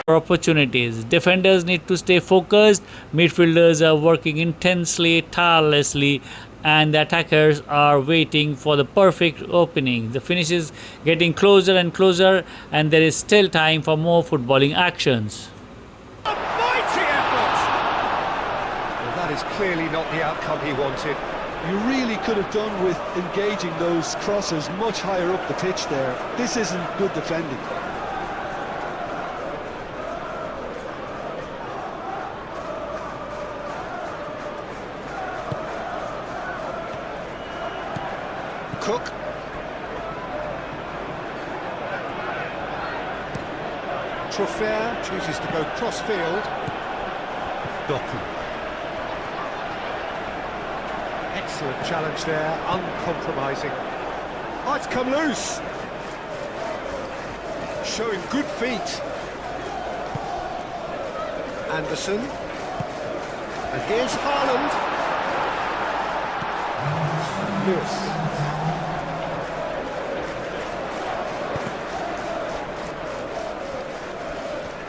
Opportunities. Defenders need to stay focused, midfielders are working intensely, tirelessly, and the attackers are waiting for the perfect opening. The finish is getting closer and closer, and there is still time for more footballing actions. A mighty effort! Well, that is clearly not the outcome he wanted. You really could have done with engaging those crossers much higher up the pitch there. This isn't good defending. Cook. Trofer chooses to go cross-field. Doku. Excellent challenge there, uncompromising. Oh, it's come loose. Showing good feet. Anderson. And here's Haaland. Lewis.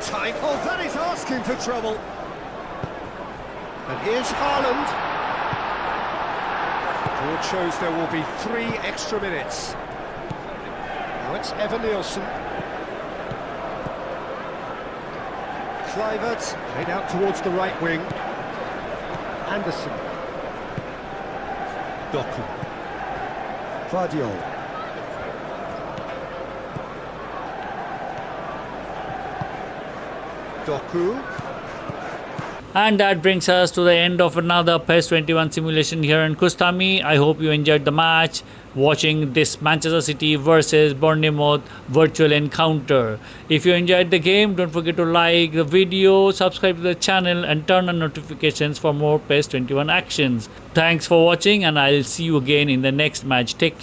Time. Oh, that is asking for trouble. And here's Haaland. Board shows there will be 3 extra minutes. Now it's Evan Nielsen. Kluivert played out towards the right wing. Anderson. Doku. Guardiol. Doku. And that brings us to the end of another PES 21 simulation here in Kustami. I hope you enjoyed the match, watching this Manchester City versus Bournemouth virtual encounter. If you enjoyed the game, don't forget to like the video, subscribe to the channel, and turn on notifications for more PES 21 actions. Thanks for watching, and I'll see you again in the next match. Take care.